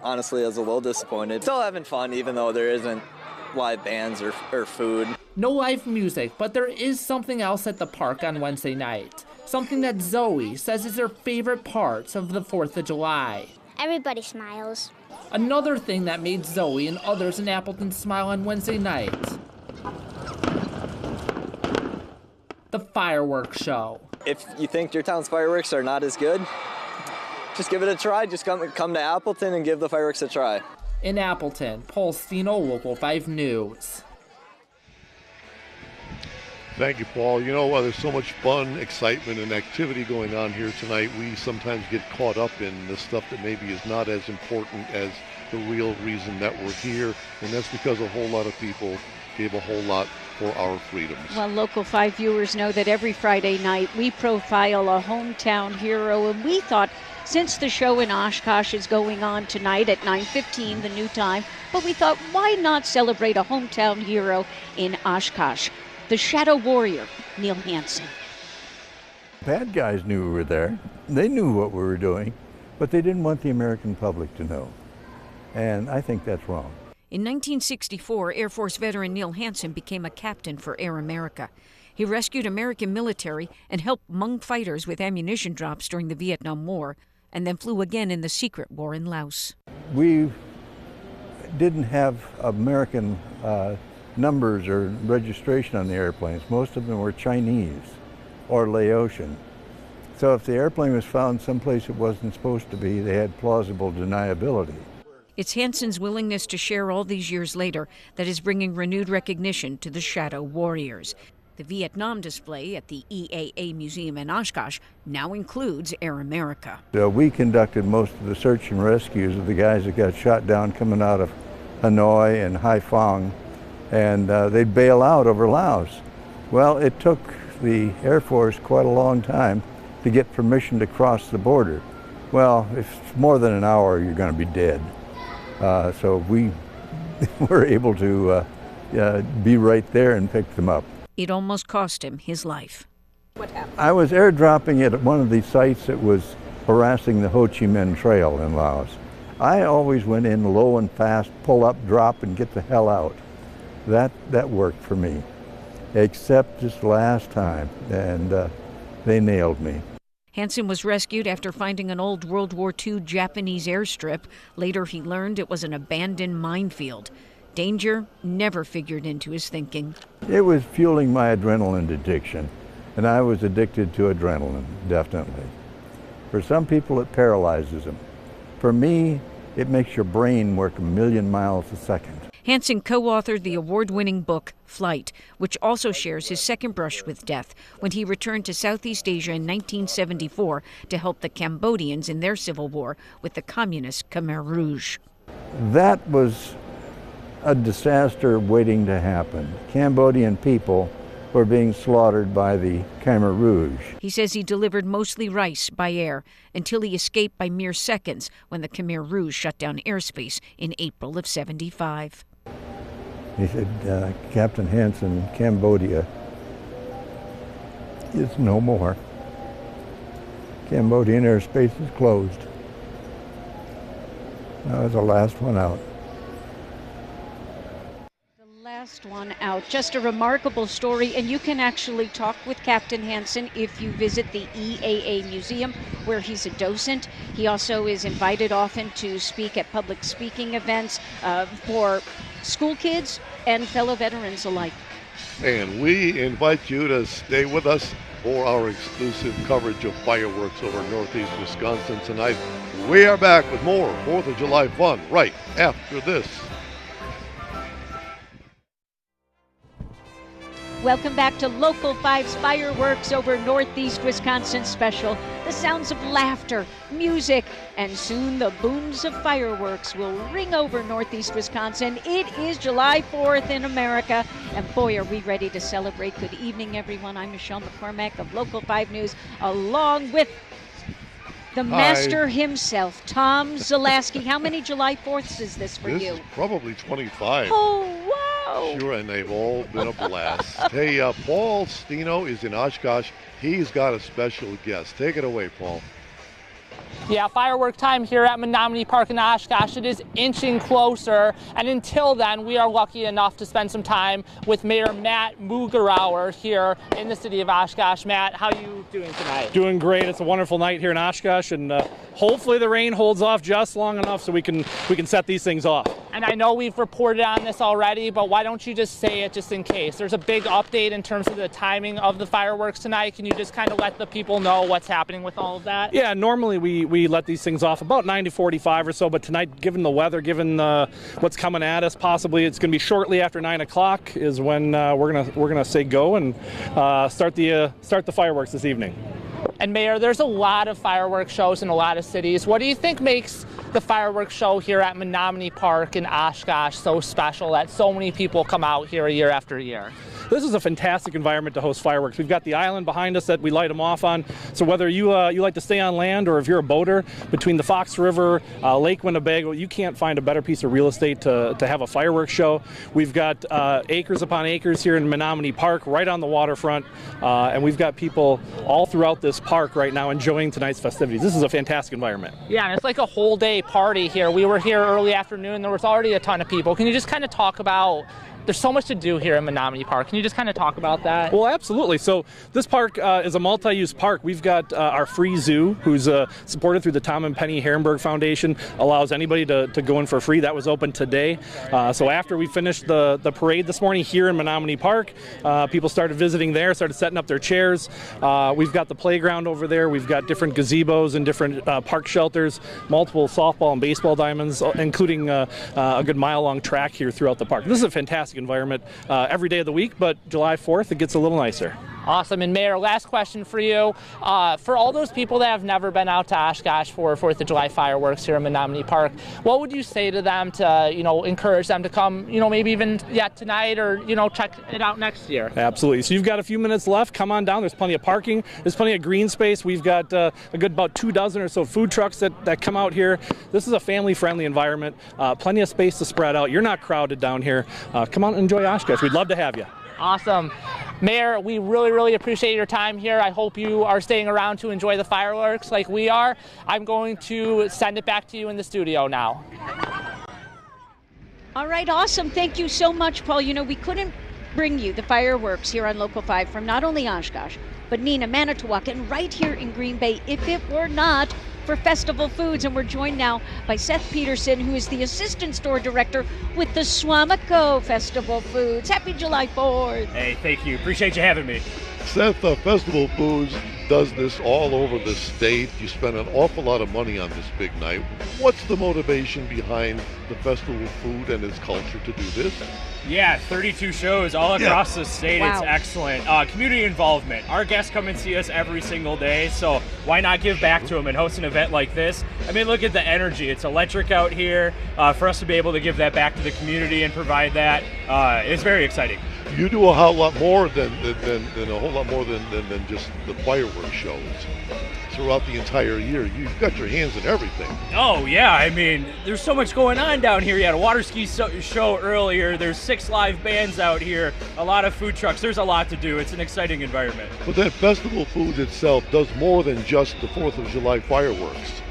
Speaker 19: Honestly, I was a little disappointed. Still having fun, even though there isn't live bands or food.
Speaker 15: No live music, but there is something else at the park on Wednesday night. Something that Zoe says is her favorite parts of the 4th of July.
Speaker 18: Everybody smiles.
Speaker 15: Another thing that made Zoe and others in Appleton smile on Wednesday night: the fireworks show.
Speaker 19: If you think your town's fireworks are not as good, just give it a try. Just come to Appleton and give the fireworks a try.
Speaker 15: In Appleton, Paul Stino, Local 5 News.
Speaker 2: Thank you, Paul. There's so much fun, excitement, and activity going on here tonight. We sometimes get caught up in the stuff that maybe is not as important as the real reason that we're here, and that's because a whole lot of people gave a whole lot for our freedoms.
Speaker 3: Well, Local 5 viewers know that every Friday night we profile a hometown hero, and we thought, since the show in Oshkosh is going on tonight at 9:15, the new time, but we thought, why not celebrate a hometown hero in Oshkosh? The Shadow Warrior, Neil Hansen.
Speaker 20: Bad guys knew we were there. They knew what we were doing, but they didn't want the American public to know. And I think that's wrong.
Speaker 3: In 1964, Air Force veteran Neil Hansen became a captain for Air America. He rescued American military and helped Hmong fighters with ammunition drops during the Vietnam War, and then flew again in the secret war in Laos.
Speaker 20: We didn't have American numbers or registration on the airplanes. Most of them were Chinese or Laotian. So if the airplane was found someplace it wasn't supposed to be, they had plausible deniability.
Speaker 3: It's Hansen's willingness to share all these years later that is bringing renewed recognition to the Shadow Warriors. The Vietnam display at the EAA Museum in Oshkosh now includes Air America.
Speaker 20: We conducted most of the search and rescues of the guys that got shot down coming out of Hanoi and Haiphong, and they'd bail out over Laos. Well, it took the Air Force quite a long time to get permission to cross the border. Well, if it's more than an hour, you're going to be dead. So we were able to be right there and pick them up.
Speaker 3: It almost cost him his life.
Speaker 10: What happened?
Speaker 20: I was airdropping it at one of these sites that was harassing the Ho Chi Minh Trail in Laos. I always went in low and fast, pull up, drop, and get the hell out. That worked for me, except this last time, and they nailed me.
Speaker 3: Hansen was rescued after finding an old World War II Japanese airstrip. Later he learned it was an abandoned minefield. Danger never figured into his thinking.
Speaker 20: It was fueling my adrenaline addiction, and I was addicted to adrenaline, definitely. For some people it paralyzes them. For me, it makes your brain work 1,000,000 miles a second.
Speaker 3: Hansen co-authored the award-winning book, Flight, which also shares his second brush with death when he returned to Southeast Asia in 1974 to help the Cambodians in their civil war with the communist Khmer Rouge.
Speaker 20: That was a disaster waiting to happen. Cambodian people were being slaughtered by the Khmer Rouge.
Speaker 3: He says he delivered mostly rice by air until he escaped by mere seconds when the Khmer Rouge shut down airspace in April of '75.
Speaker 20: He said, Captain Hansen, Cambodia is no more. Cambodian airspace is closed. That was the last one out.
Speaker 3: Last one out. Just a remarkable story, and you can actually talk with Captain Hansen if you visit the EAA Museum, where he's a docent. He also is invited often to speak at public speaking events for school kids and fellow veterans alike.
Speaker 2: And we invite you to stay with us for our exclusive coverage of fireworks over Northeast Wisconsin tonight. We are back with more 4th of July fun right after this.
Speaker 3: Welcome back to Local 5's Fireworks over Northeast Wisconsin special. The sounds of laughter, music, and soon the booms of fireworks will ring over Northeast Wisconsin. It is July 4th in America, and boy, are we ready to celebrate. Good evening, everyone. I'm Michelle McCormack of Local 5 News, along with the master himself, Tom Zalaski. How many July 4ths is this for you?
Speaker 2: This is probably 25.
Speaker 3: Oh, wow.
Speaker 2: Sure, and they've all been a blast. Hey, Paul Stino is in Oshkosh. He's got a special guest. Take it away, Paul.
Speaker 17: Yeah, firework time here at Menominee Park in Oshkosh. It is inching closer, and until then, we are lucky enough to spend some time with Mayor Matt Mugerauer here in the city of Oshkosh. Matt, how are you doing tonight?
Speaker 21: Doing great. It's a wonderful night here in Oshkosh, and hopefully the rain holds off just long enough so we can set these things off.
Speaker 17: And I know we've reported on this already, but why don't you just say it just in case? There's a big update in terms of the timing of the fireworks tonight. Can you just kind of let the people know what's happening with all of that?
Speaker 21: Yeah, normally we let these things off about 9 to 45 or so, but tonight, given the weather, given what's coming at us, possibly it's going to be shortly after 9 o'clock is when we're gonna say go and start the fireworks this evening.
Speaker 17: And Mayor, there's a lot of fireworks shows in a lot of cities. What do you think makes the fireworks show here at Menominee Park in Oshkosh so special that so many people come out here year after year?
Speaker 21: This is a fantastic environment to host fireworks. We've got the island behind us that we light them off on. So whether you like to stay on land or if you're a boater, between the Fox River, Lake Winnebago, you can't find a better piece of real estate to have a fireworks show. We've got acres upon acres here in Menominee Park, right on the waterfront, and we've got people all throughout this park right now enjoying tonight's festivities. This is a fantastic environment.
Speaker 17: Yeah, and it's like a whole day party here. We were here early afternoon. There was already a ton of people. Can you just kind of talk about there's so much to do here in Menominee Park. Can you just kind of talk about that?
Speaker 21: Well, absolutely. So this park is a multi-use park. We've got our free zoo, who's supported through the Tom and Penny Herrenberg Foundation, allows anybody to go in for free. That was open today. So after we finished the parade this morning here in Menominee Park, people started visiting there, started setting up their chairs. We've got the playground over there. We've got different gazebos and different park shelters, multiple softball and baseball diamonds, including a good mile-long track here throughout the park. This is a fantastic environment every day of the week, but July 4th, it gets a little nicer.
Speaker 17: Awesome. And Mayor, last question for you. For all those people that have never been out to Oshkosh for 4th of July fireworks here in Menominee Park, what would you say to them to, encourage them to come, maybe even yet tonight or, check it out next year?
Speaker 21: Absolutely. So you've got a few minutes left. Come on down. There's plenty of parking. There's plenty of green space. We've got a good about 24 or so food trucks that come out here. This is a family-friendly environment. Plenty of space to spread out. You're not crowded down here. Come out and enjoy Oshkosh. We'd love to have you.
Speaker 17: Awesome. Mayor, we really, really appreciate your time here. I hope you are staying around to enjoy the fireworks like we are. I'm going to send it back to you in the studio now.
Speaker 3: All right, awesome. Thank you so much, Paul. We couldn't bring you the fireworks here on Local 5 from not only Oshkosh, but Neenah, Manitowoc, and right here in Green Bay if it were not for Festival Foods. And we're joined now by Seth Peterson, who is the Assistant Store Director with the Swamico Festival Foods. Happy July 4th.
Speaker 1: Hey, thank you. Appreciate you having me.
Speaker 2: Seth, Festival Foods does this all over the state. You spend an awful lot of money on this big night. What's the motivation behind the Festival Food and its culture to do this?
Speaker 1: Yeah, 32 shows all across the state.
Speaker 3: Wow.
Speaker 1: It's excellent. Community involvement. Our guests come and see us every single day, so why not give back to them and host an event like this? I mean, look at the energy. It's electric out here. For us to be able to give that back to the community and provide that, it's very exciting.
Speaker 2: You do a whole lot more than just the fireworks shows. Throughout the entire year, you've got your hands in everything.
Speaker 1: Oh yeah, I mean, there's so much going on down here. You had a water ski show earlier. There's 6 live bands out here. A lot of food trucks. There's a lot to do. It's an exciting environment.
Speaker 2: But that Festival Foods itself does more than just the 4th of July fireworks.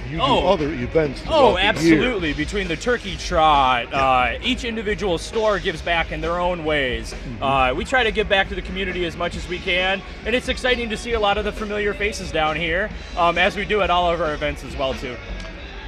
Speaker 2: You do other events throughout the
Speaker 1: absolutely.
Speaker 2: year.
Speaker 1: Between the turkey trot, each individual store gives back in their own ways. We try to give back to the community as much as we can, and it's exciting to see a lot of the familiar faces down here, as we do at all of our events as well, too.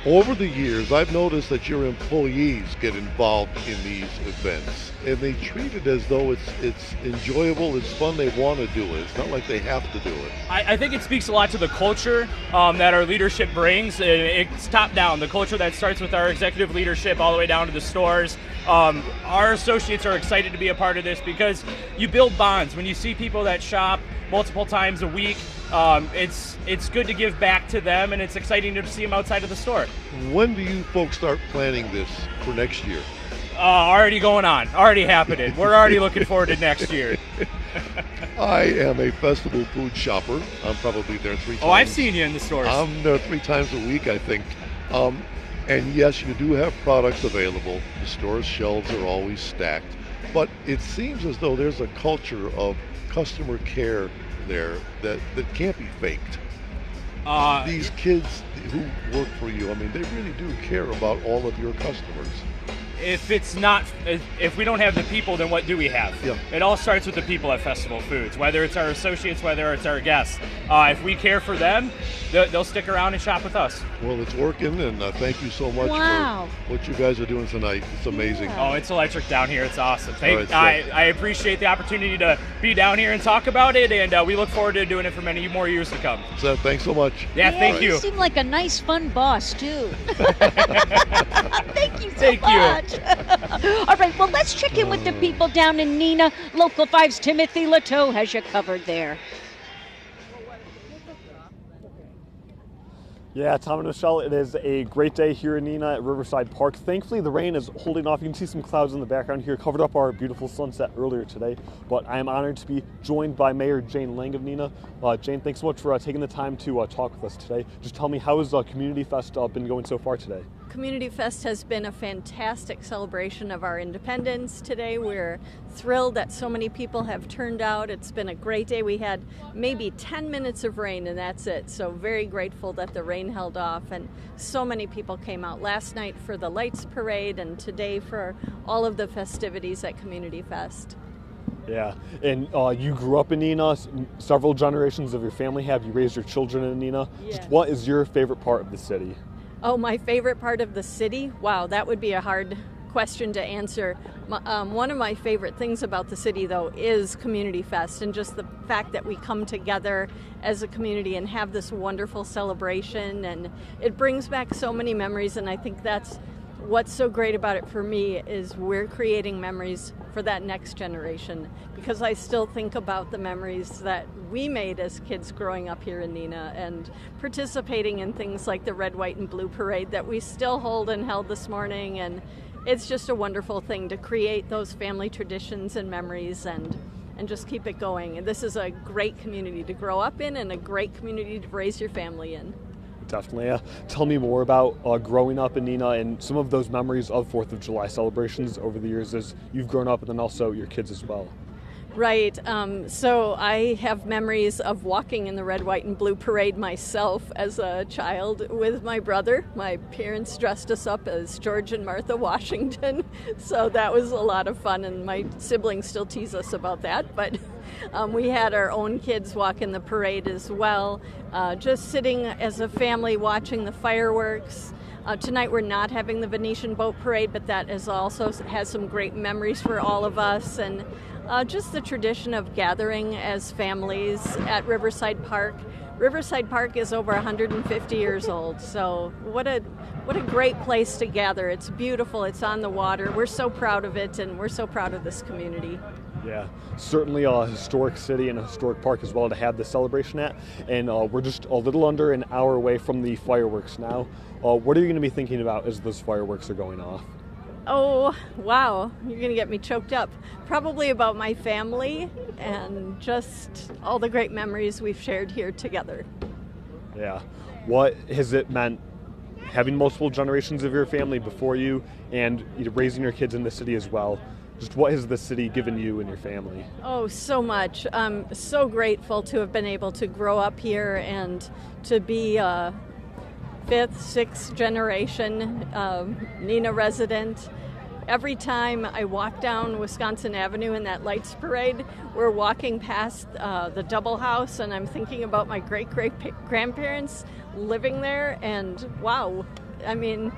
Speaker 2: Over the years, I've noticed that your employees get involved in these events, and they treat it as though it's enjoyable, it's fun, they want to do it. It's not like they have to do it.
Speaker 1: I think it speaks a lot to the culture that our leadership brings. It's top down, the culture that starts with our executive leadership all the way down to the stores. Our associates are excited to be a part of this because you build bonds. When you see people that shop multiple times a week, it's good to give back to them, and it's exciting to see them outside of the store.
Speaker 2: When do you folks start planning this for next year?
Speaker 1: Already going on, already happening. We're already looking forward to next year.
Speaker 2: I am a Festival Food shopper. I'm probably there 3 times.
Speaker 1: Oh, I've seen you in the stores.
Speaker 2: I'm there 3 times a week, I think. And yes, you do have products available. The store's shelves are always stacked. But it seems as though there's a culture of customer care there that can't be faked. These kids who work for you, I mean, they really do care about all of your customers.
Speaker 1: If we don't have the people, then what do we have?
Speaker 2: Yeah.
Speaker 1: It all starts with the people at Festival Foods, whether it's our associates, whether it's our guests. If we care for them, they'll stick around and shop with us.
Speaker 2: Well, it's working, and thank you so much for what you guys are doing tonight. It's amazing.
Speaker 1: Oh, it's electric down here. It's awesome.
Speaker 2: Right,
Speaker 1: I appreciate the opportunity to be down here and talk about it, and we look forward to doing it for many more years to come.
Speaker 2: Seth, thanks so much.
Speaker 1: Yeah, thank you.
Speaker 3: You seem like a nice, fun boss, too. Thank you so
Speaker 1: Thank
Speaker 3: much. All right, well, let's check in with the people down in Neenah. Local 5's Timothy Lateau has you covered there.
Speaker 5: Yeah, Tom and Michelle, it is a great day here in Neenah at Riverside Park. Thankfully, the rain is holding off. You can see some clouds in the background here, covered up our beautiful sunset earlier today. But I am honored to be joined by Mayor Jane Lang of Neenah. Jane, thanks so much for taking the time to talk with us today. Just tell me, how has Community Fest been going so far today?
Speaker 6: Community Fest has been a fantastic celebration of our independence today. We're thrilled that so many people have turned out. It's been a great day. We had maybe 10 minutes of rain and that's it. So very grateful that the rain held off and so many people came out last night for the lights parade and today for all of the festivities at Community Fest.
Speaker 5: Yeah, and you grew up in Neenah, several generations of your family have. You raised your children in Neenah.
Speaker 6: Yeah.
Speaker 5: Just what is your favorite part of the city?
Speaker 6: Oh, my favorite part of the city? Wow, that would be a hard question to answer. One of my favorite things about the city, though, is Community Fest and just the fact that we come together as a community and have this wonderful celebration. And it brings back so many memories, and I think that's what's so great about it for me is we're creating memories for that next generation, because I still think about the memories that we made as kids growing up here in Neenah and participating in things like the Red, White, and Blue Parade that we still hold and held this morning. And it's just a wonderful thing to create those family traditions and memories and just keep it going. And this is a great community to grow up in and a great community to raise your family in.
Speaker 5: Definitely. Tell me more about growing up in Neenah and some of those memories of 4th of July celebrations over the years as you've grown up and then also your kids as well.
Speaker 6: Right. So I have memories of walking in the Red, White, and Blue Parade myself as a child with my brother. My parents dressed us up as George and Martha Washington, so that was a lot of fun, and my siblings still tease us about that, but we had our own kids walk in the parade as well, just sitting as a family watching the fireworks. Tonight we're not having the Venetian Boat Parade, but that is also has some great memories for all of us, and just the tradition of gathering as families at Riverside Park. Riverside Park is over 150 years old, so what a great place to gather. It's beautiful, it's on the water. We're so proud of it, and we're so proud of this community.
Speaker 5: Yeah, certainly a historic city and a historic park as well to have this celebration at. And we're just a little under an hour away from the fireworks now. What are you going to be thinking about as those fireworks are going off?
Speaker 6: Oh, wow, you're going to get me choked up. Probably about my family and just all the great memories we've shared here together.
Speaker 5: Yeah. What has it meant having multiple generations of your family before you and raising your kids in the city as well? Just what has the city given you and your family?
Speaker 6: Oh, so much. I'm so grateful to have been able to grow up here and to be a 5th, 6th generation Neenah resident. Every time I walk down Wisconsin Avenue in that lights parade, we're walking past the Double House, and I'm thinking about my great-great-grandparents living there, and wow, I mean,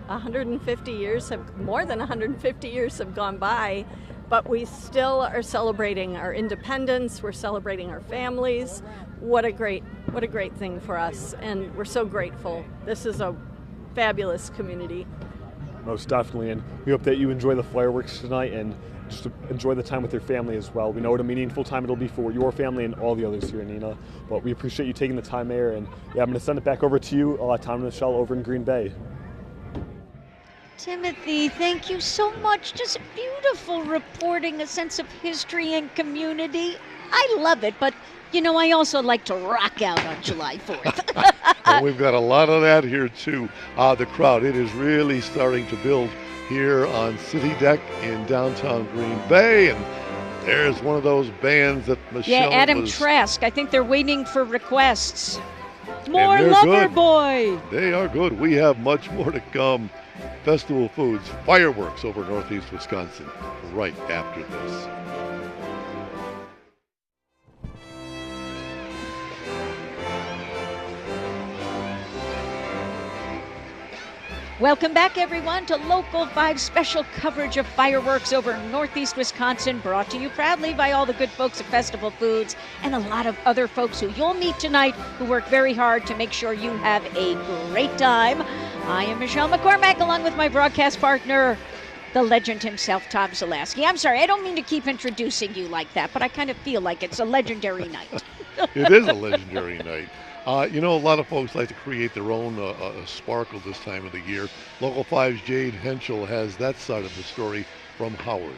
Speaker 6: 150 years more than 150 years have gone by, but we still are celebrating our independence, we're celebrating our families. What a great thing for us, and we're so grateful. This is a fabulous community.
Speaker 5: Most definitely, and we hope that you enjoy the fireworks tonight and just enjoy the time with your family as well. We know what a meaningful time it'll be for your family and all the others here in Neenah, but we appreciate you taking the time there, and yeah, I'm going to send it back over to you, Tom and Michelle over in Green Bay.
Speaker 3: Timothy, thank you so much. Just beautiful reporting, a sense of history and community. I love it, but you know, I also like to rock out on July 4th.
Speaker 2: And we've got a lot of that here too. The crowd, it is really starting to build here on City Deck in downtown Green Bay, and there's one of those bands that Michelle
Speaker 3: Adam Trask. I think they're waiting for requests.
Speaker 2: More
Speaker 3: Loverboy.
Speaker 2: They are good. We have much more to come. Festival Foods, fireworks over Northeast Wisconsin right after this.
Speaker 3: Welcome back, everyone, to Local 5 special coverage of fireworks over Northeast Wisconsin, brought to you proudly by all the good folks at Festival Foods and a lot of other folks who you'll meet tonight who work very hard to make sure you have a great time. I am Michelle McCormack, along with my broadcast partner, the legend himself, Tom Zaleski. I'm sorry, I don't mean to keep introducing you like that, but I kind of feel like it's a legendary night.
Speaker 2: It is a legendary night. You know, a lot of folks like to create their own sparkle this time of the year. Local 5's Jade Henschel has that side of the story from Howard.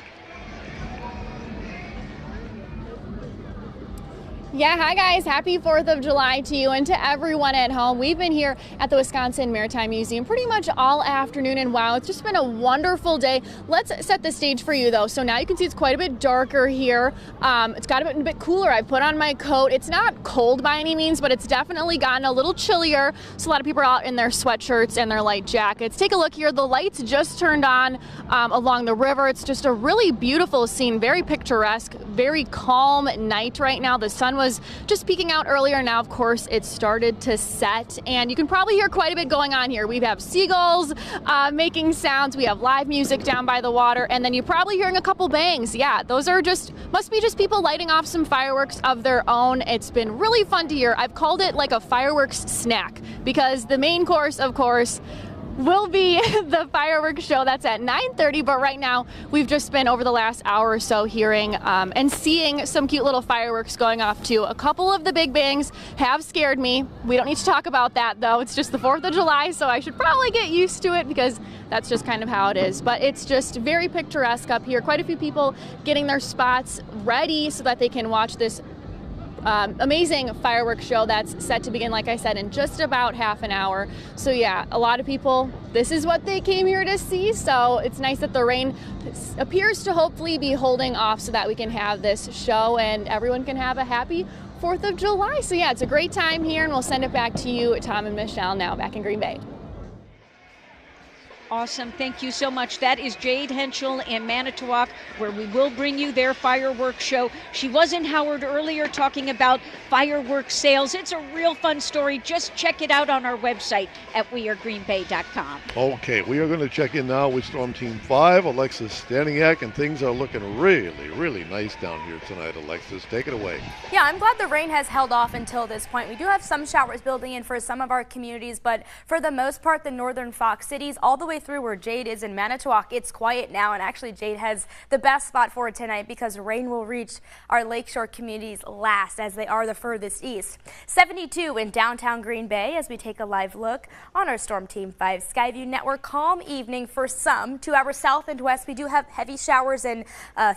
Speaker 4: Yeah, hi guys. Happy 4th of July to you and to everyone at home. We've been here at the Wisconsin Maritime Museum pretty much all afternoon, and wow, it's just been a wonderful day. Let's set the stage for you though. So now you can see it's quite a bit darker here. It's got a bit cooler. I put on my coat. It's not cold by any means, but it's definitely gotten a little chillier. So a lot of people are out in their sweatshirts and their light jackets. Take a look here. The lights just turned on along the river. It's just a really beautiful scene, very picturesque, very calm night right now. The sun was just peeking out earlier. Now, of course, it started to set, and you can probably hear quite a bit going on here. We have seagulls making sounds. We have live music down by the water, and then you're probably hearing a couple bangs. Yeah, those are must be just people lighting off some fireworks of their own. It's been really fun to hear. I've called it like a fireworks snack because the main course, of course, will be the fireworks show. That's at 9:30, but right now we've just been over the last hour or so hearing and seeing some cute little fireworks going off too. A couple of the big bangs have scared me. We don't need to talk about that though. It's just the 4th of July, so I should probably get used to it because that's just kind of how it is. But it's just very picturesque up here. Quite a few people getting their spots ready so that they can watch this amazing fireworks show that's set to begin, like I said, in just about half an hour. So yeah, a lot of people, this is what they came here to see. So it's nice that the rain appears to hopefully be holding off so that we can have this show and everyone can have a happy 4th of July. So yeah, it's a great time here, and we'll send it back to you, Tom and Michelle, now back in Green Bay.
Speaker 3: Awesome. Thank you so much. That is Jade Henschel in Manitowoc, where we will bring you their fireworks show. She was in Howard earlier talking about fireworks sales. It's a real fun story. Just check it out on our website at wearegreenbay.com.
Speaker 2: Okay, we are going to check in now with Storm Team 5, Alexis Staniak, and things are looking really, really nice down here tonight. Alexis, take it away.
Speaker 7: Yeah, I'm glad the rain has held off until this point. We do have some showers building in for some of our communities, but for the most part, the northern Fox cities, all the way through where Jade is in Manitowoc, it's quiet now, and actually Jade has the best spot for it tonight because rain will reach our lakeshore communities last as they are the furthest east. 72 in downtown Green Bay as we take a live look on our Storm Team 5 Skyview Network. Calm evening for some. 2 hours south and west, we do have heavy showers and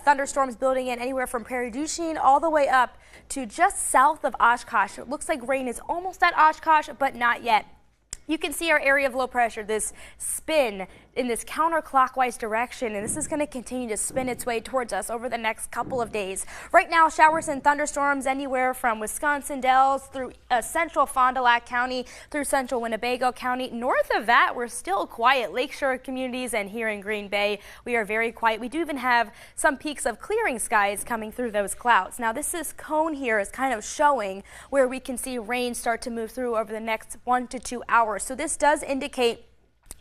Speaker 7: thunderstorms building in anywhere from Prairie du Chien all the way up to just south of Oshkosh. It looks like rain is almost at Oshkosh, but not yet. You can see our area of low pressure, this spin in this counterclockwise direction, and this is going to continue to spin its way towards us over the next couple of days. Right now, showers and thunderstorms anywhere from Wisconsin Dells through central Fond du Lac County through central Winnebago County. North of that, we're still quiet. Lakeshore communities and here in Green Bay, we are very quiet. We do even have some peaks of clearing skies coming through those clouds. Now, this cone here is kind of showing where we can see rain start to move through over the next 1 to 2 hours. So this does indicate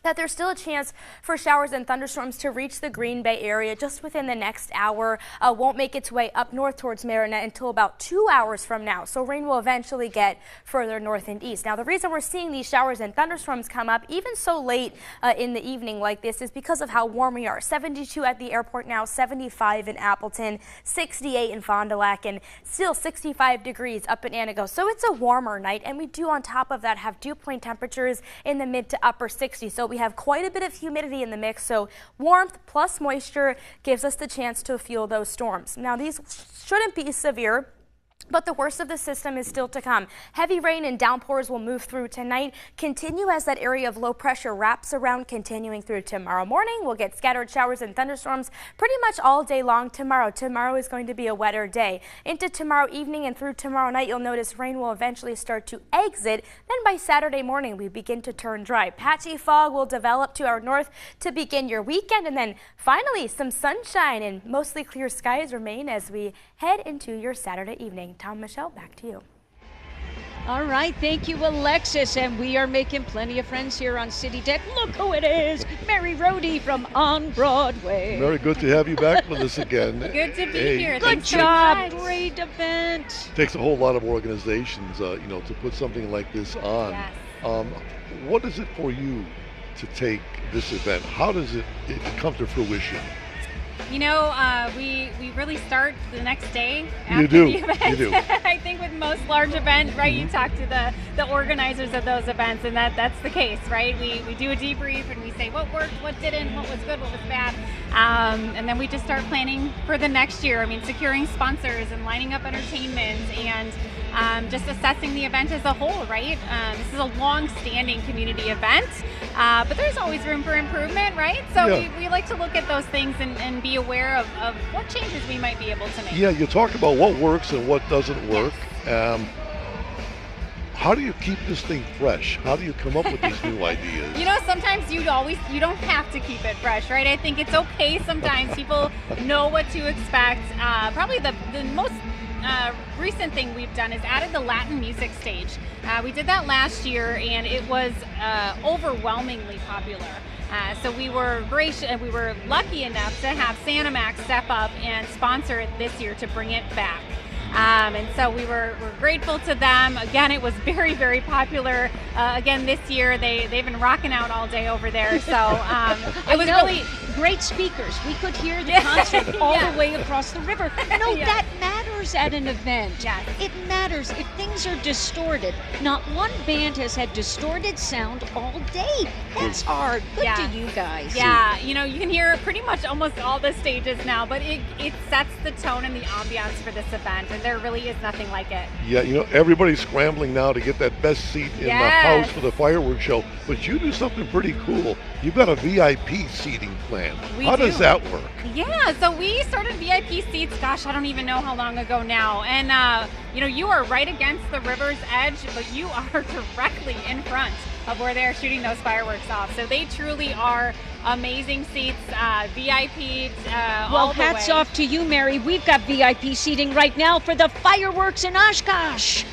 Speaker 7: that there's still a chance for showers and thunderstorms to reach the Green Bay area just within the next hour. Won't make its way up north towards Marinette until about 2 hours from now. So rain will eventually get further north and east. Now, the reason we're seeing these showers and thunderstorms come up even so late in the evening like this is because of how warm we are. 72 at the airport now, 75 in Appleton, 68 in Fond du Lac, and still 65 degrees up in Anago. So it's a warmer night, and we do on top of that have dew point temperatures in the mid to upper 60s. So we have quite a bit of humidity in the mix, so warmth plus moisture gives us the chance to fuel those storms. Now, these shouldn't be severe, but the worst of the system is still to come. Heavy rain and downpours will move through tonight, continue as that area of low pressure wraps around, continuing through tomorrow morning. We'll get scattered showers and thunderstorms pretty much all day long tomorrow. Tomorrow is going to be a wetter day. Into tomorrow evening and through tomorrow night, you'll notice rain will eventually start to exit. Then by Saturday morning, we begin to turn dry. Patchy fog will develop to our north to begin your weekend, and then finally some sunshine and mostly clear skies remain as we head into your Saturday evening. Tom, Michelle, back to you.
Speaker 3: All right, thank you, Alexis, and we are making plenty of friends here on City Deck. Look who it is, Mary Rohde from On Broadway.
Speaker 2: Mary, good to have you back with us again.
Speaker 12: Good to be here.
Speaker 3: Good job, great event.
Speaker 2: Takes a whole lot of organizations, to put something like this on.
Speaker 12: Yes.
Speaker 2: What is it for you to take this event? How does it come to fruition?
Speaker 12: You know, we really start the next day after
Speaker 2: You do.
Speaker 12: the event.
Speaker 2: You do.
Speaker 12: I think with most large events, right, you talk to the organizers of those events, and that's the case, right? We do a debrief and we say what worked, what didn't, what was good, what was bad. And then we just start planning for the next year. I mean, securing sponsors and lining up entertainment and just assessing the event as a whole, right? This is a long-standing community event, but there's always room for improvement, right? So we like to look at those things and be aware of what changes we might be able to make.
Speaker 2: Yeah, you talked about what works and what doesn't work. How do you keep this thing fresh? How do you come up with these new ideas?
Speaker 12: You know, sometimes you don't have to keep it fresh, right? I think it's okay sometimes. People know what to expect. Probably the most recent thing we've done is added the Latin music stage. We did that last year, and it was overwhelmingly popular. So we were lucky enough to have Santa Max step up and sponsor it this year to bring it back. And so we're grateful to them. Again, it was very, very popular. Again, this year they've been rocking out all day over there. So it was really
Speaker 3: great speakers. We could hear the concert all the way across the river. No, that matters at an event.
Speaker 12: Yes.
Speaker 3: It matters. If things are distorted, not one band has had distorted sound all day. That's hard. Good to you guys.
Speaker 12: Yeah, you know, you can hear pretty much almost all the stages now, but it sets the tone and the ambiance for this event, and there really is nothing like it.
Speaker 2: Yeah, you know, everybody's scrambling now to get that best seat in the house for the fireworks show, but you do something pretty cool. You've got a VIP seating plan. How does that work?
Speaker 12: Yeah, so we started VIP seats, gosh, I don't even know how long ago now. And, you know, you are right against the river's edge, but you are directly in front of where they're shooting those fireworks off. So they truly are amazing seats, VIP all the way.
Speaker 3: Hats off to you, Mary. We've got VIP seating right now for the fireworks in Oshkosh.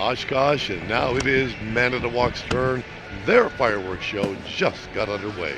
Speaker 2: Oshkosh, and now it is Manitowoc's turn. Their fireworks show just got underway.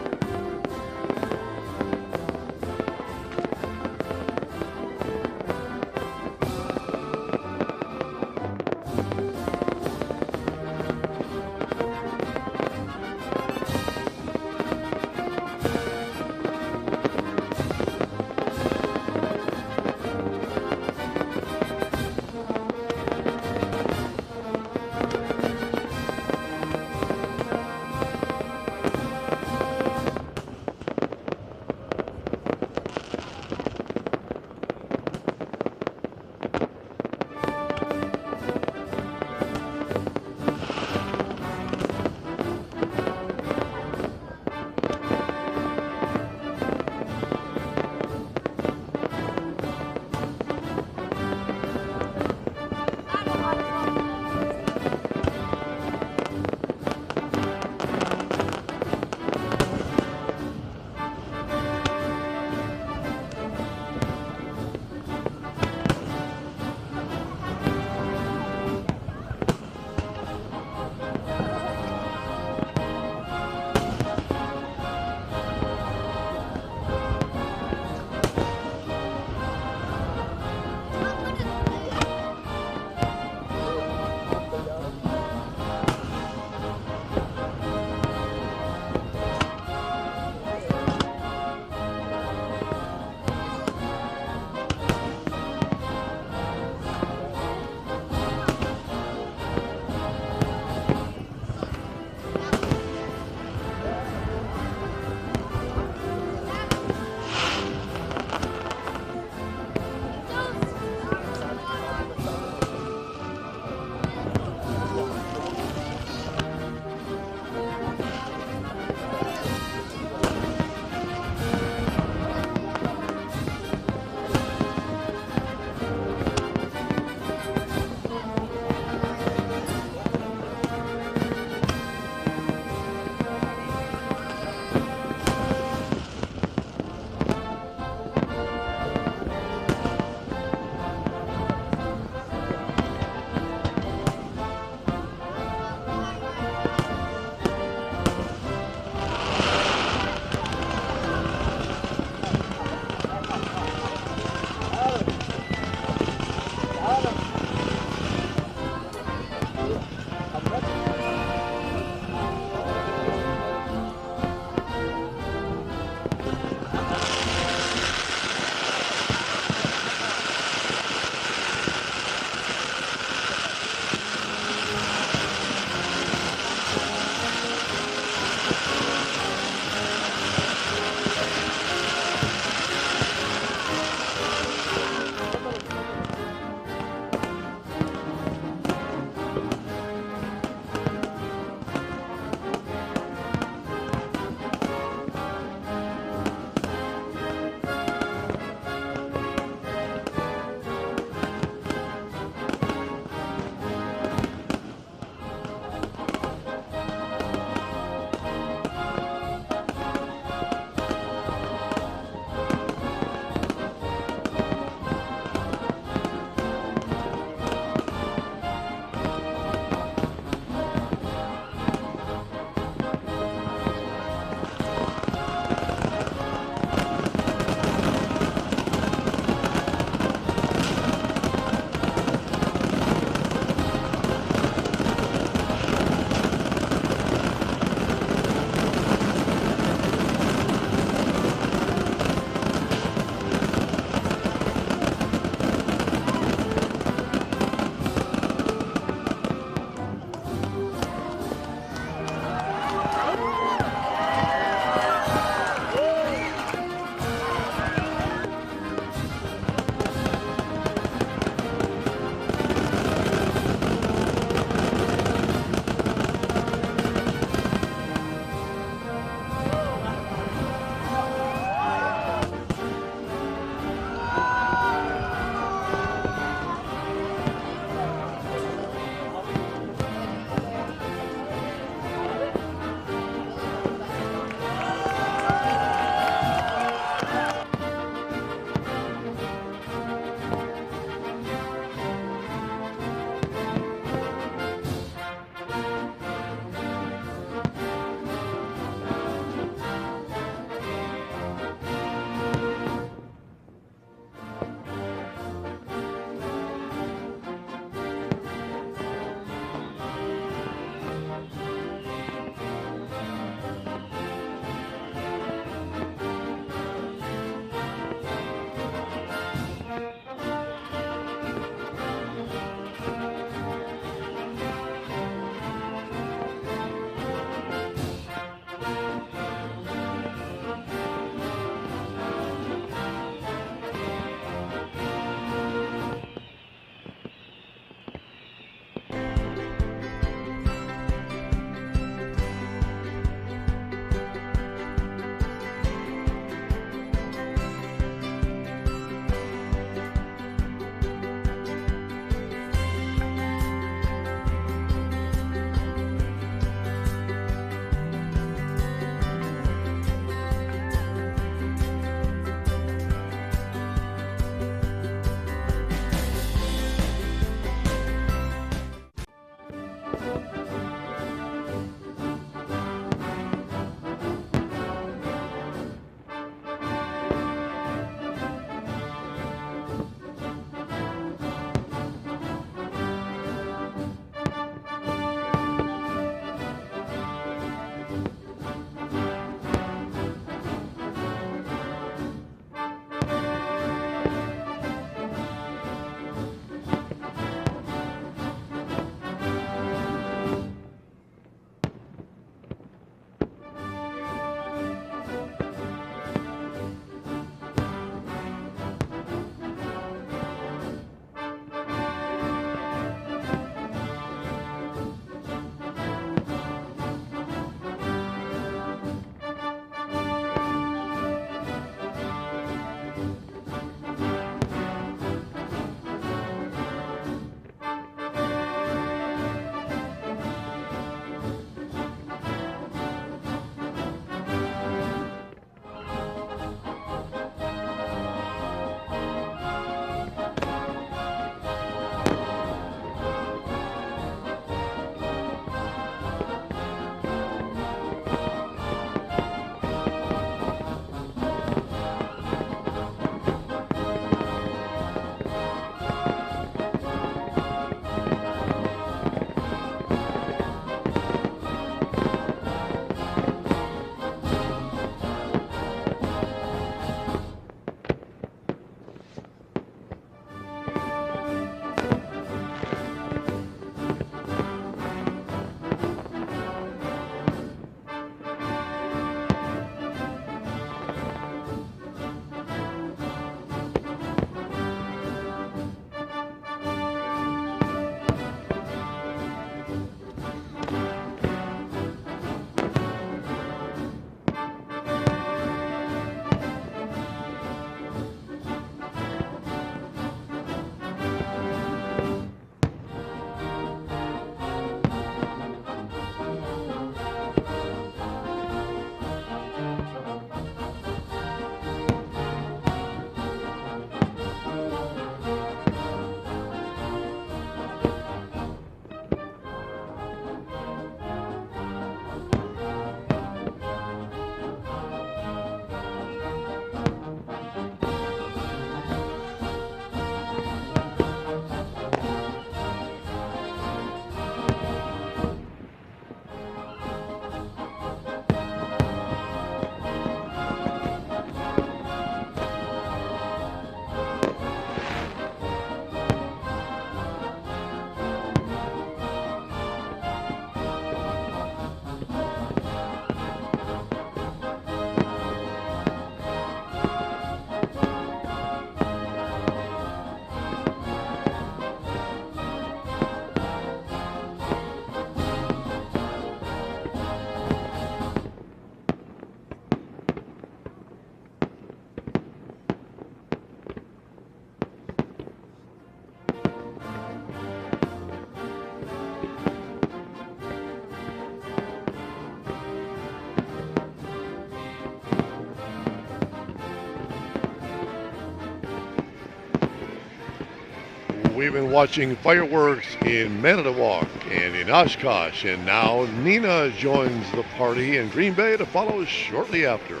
Speaker 2: we've been watching fireworks in Manitowoc and in Oshkosh, and now Nina joins the party in Green Bay to follow shortly after.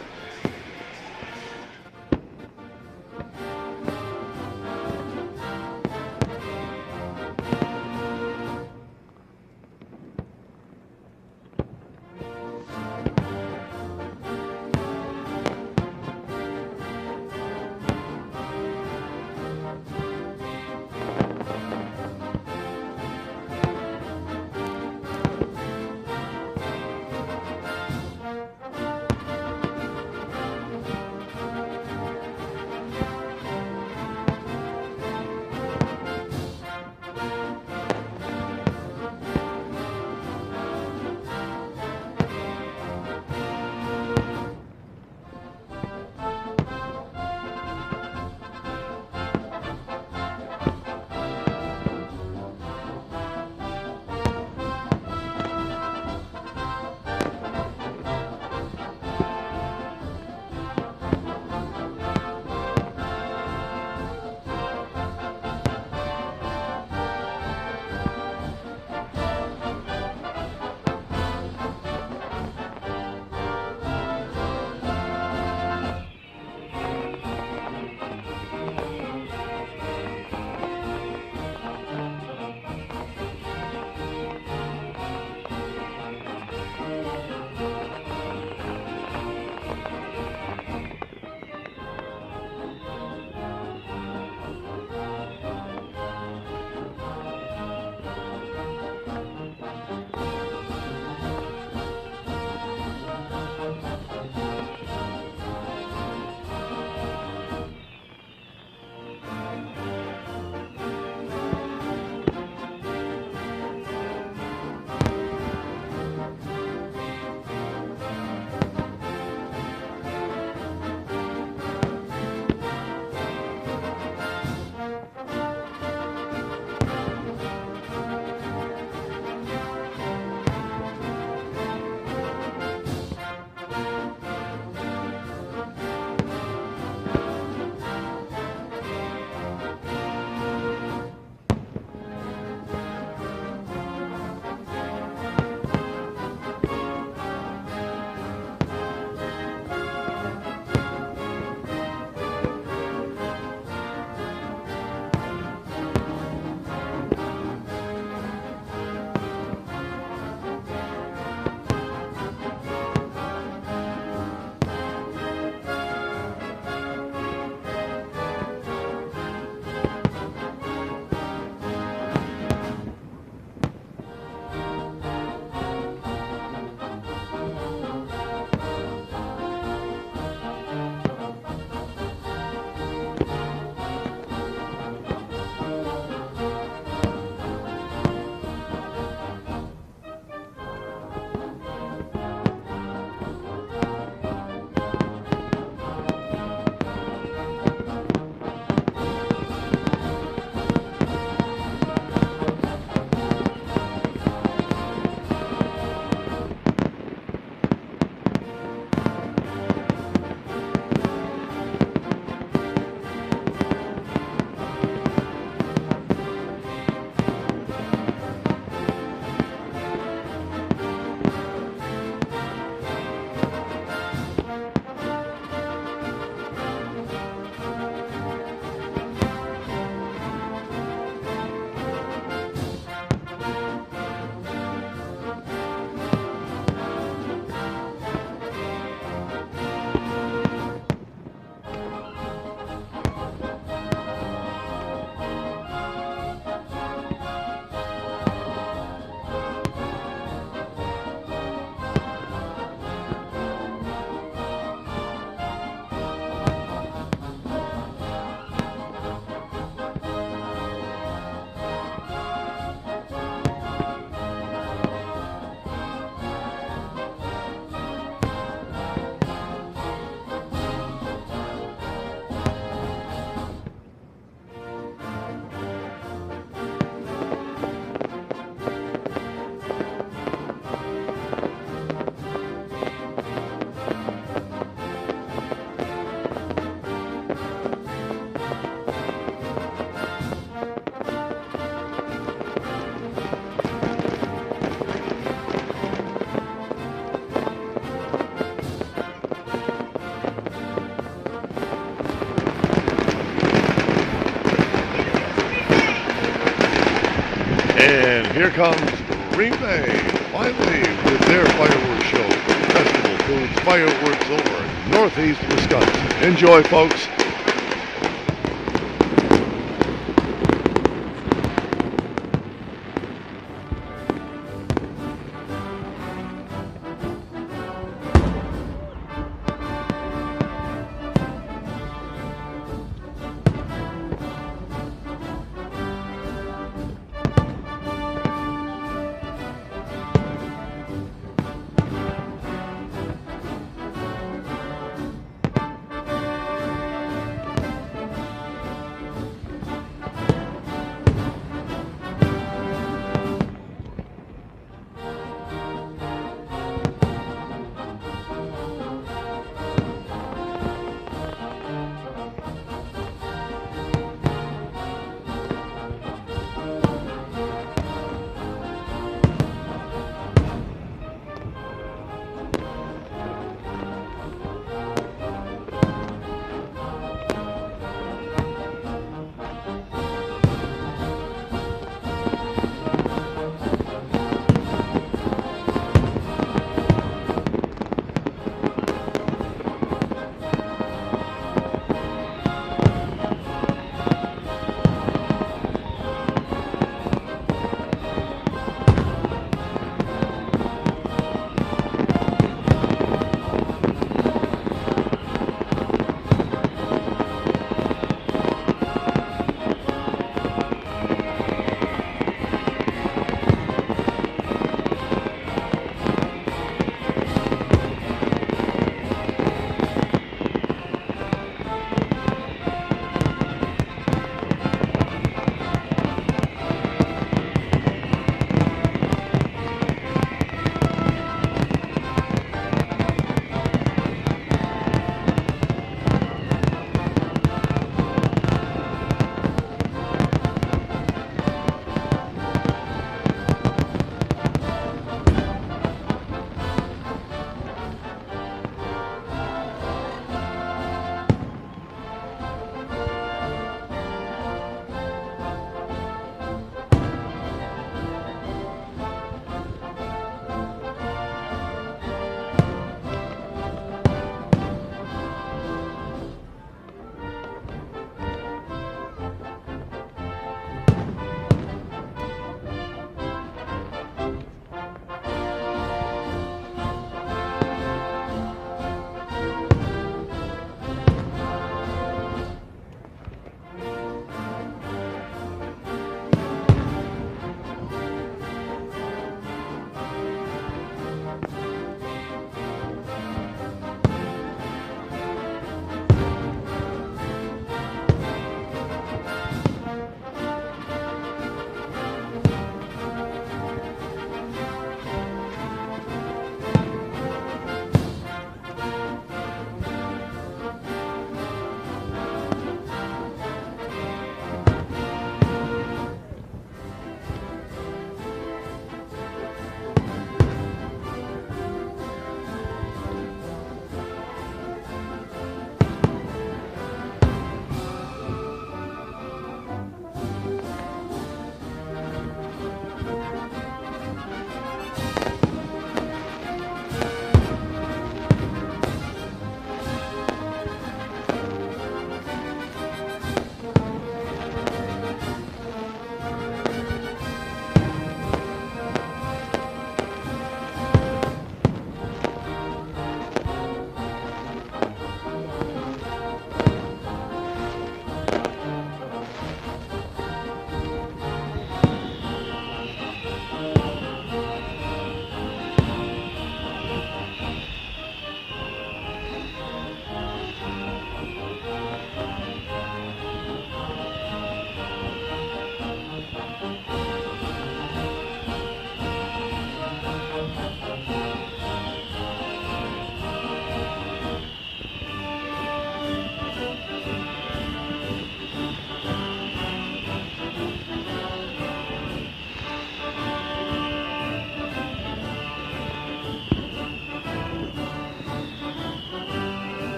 Speaker 2: And here comes Green Bay, finally, with their fireworks show. Festival Foods Fireworks over Northeast Wisconsin. Enjoy, folks.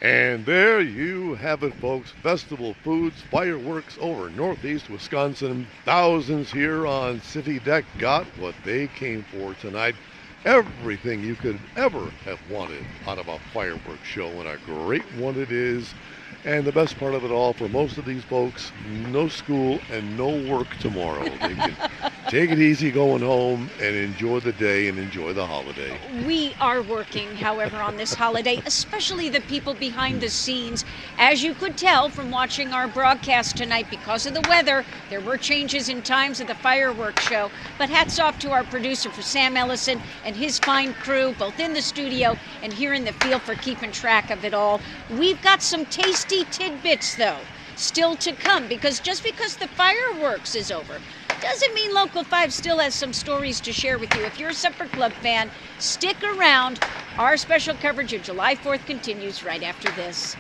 Speaker 2: And there you have it, folks. Festival Foods, fireworks over Northeast Wisconsin. Thousands here on City Deck got what they came for tonight. Everything you could ever have wanted out of a fireworks show, and a great one it is. And the best part of it all, for most of these folks, no school and no work tomorrow. They can take it easy going home and enjoy the day and enjoy the holiday.
Speaker 3: We are working, however, on this holiday, especially the people behind the scenes. As you could tell from watching our broadcast tonight, because of the weather, there were changes in times of the fireworks show. But hats off to our producer, for Sam Ellison, and his fine crew, both in the studio and here in the field, for keeping track of it all. We've got some tasty tidbits, though, still to come, because just because the fireworks is over doesn't mean Local 5 still has some stories to share with you. If you're a Supper Club fan, stick around. Our special coverage of July 4th continues right after this.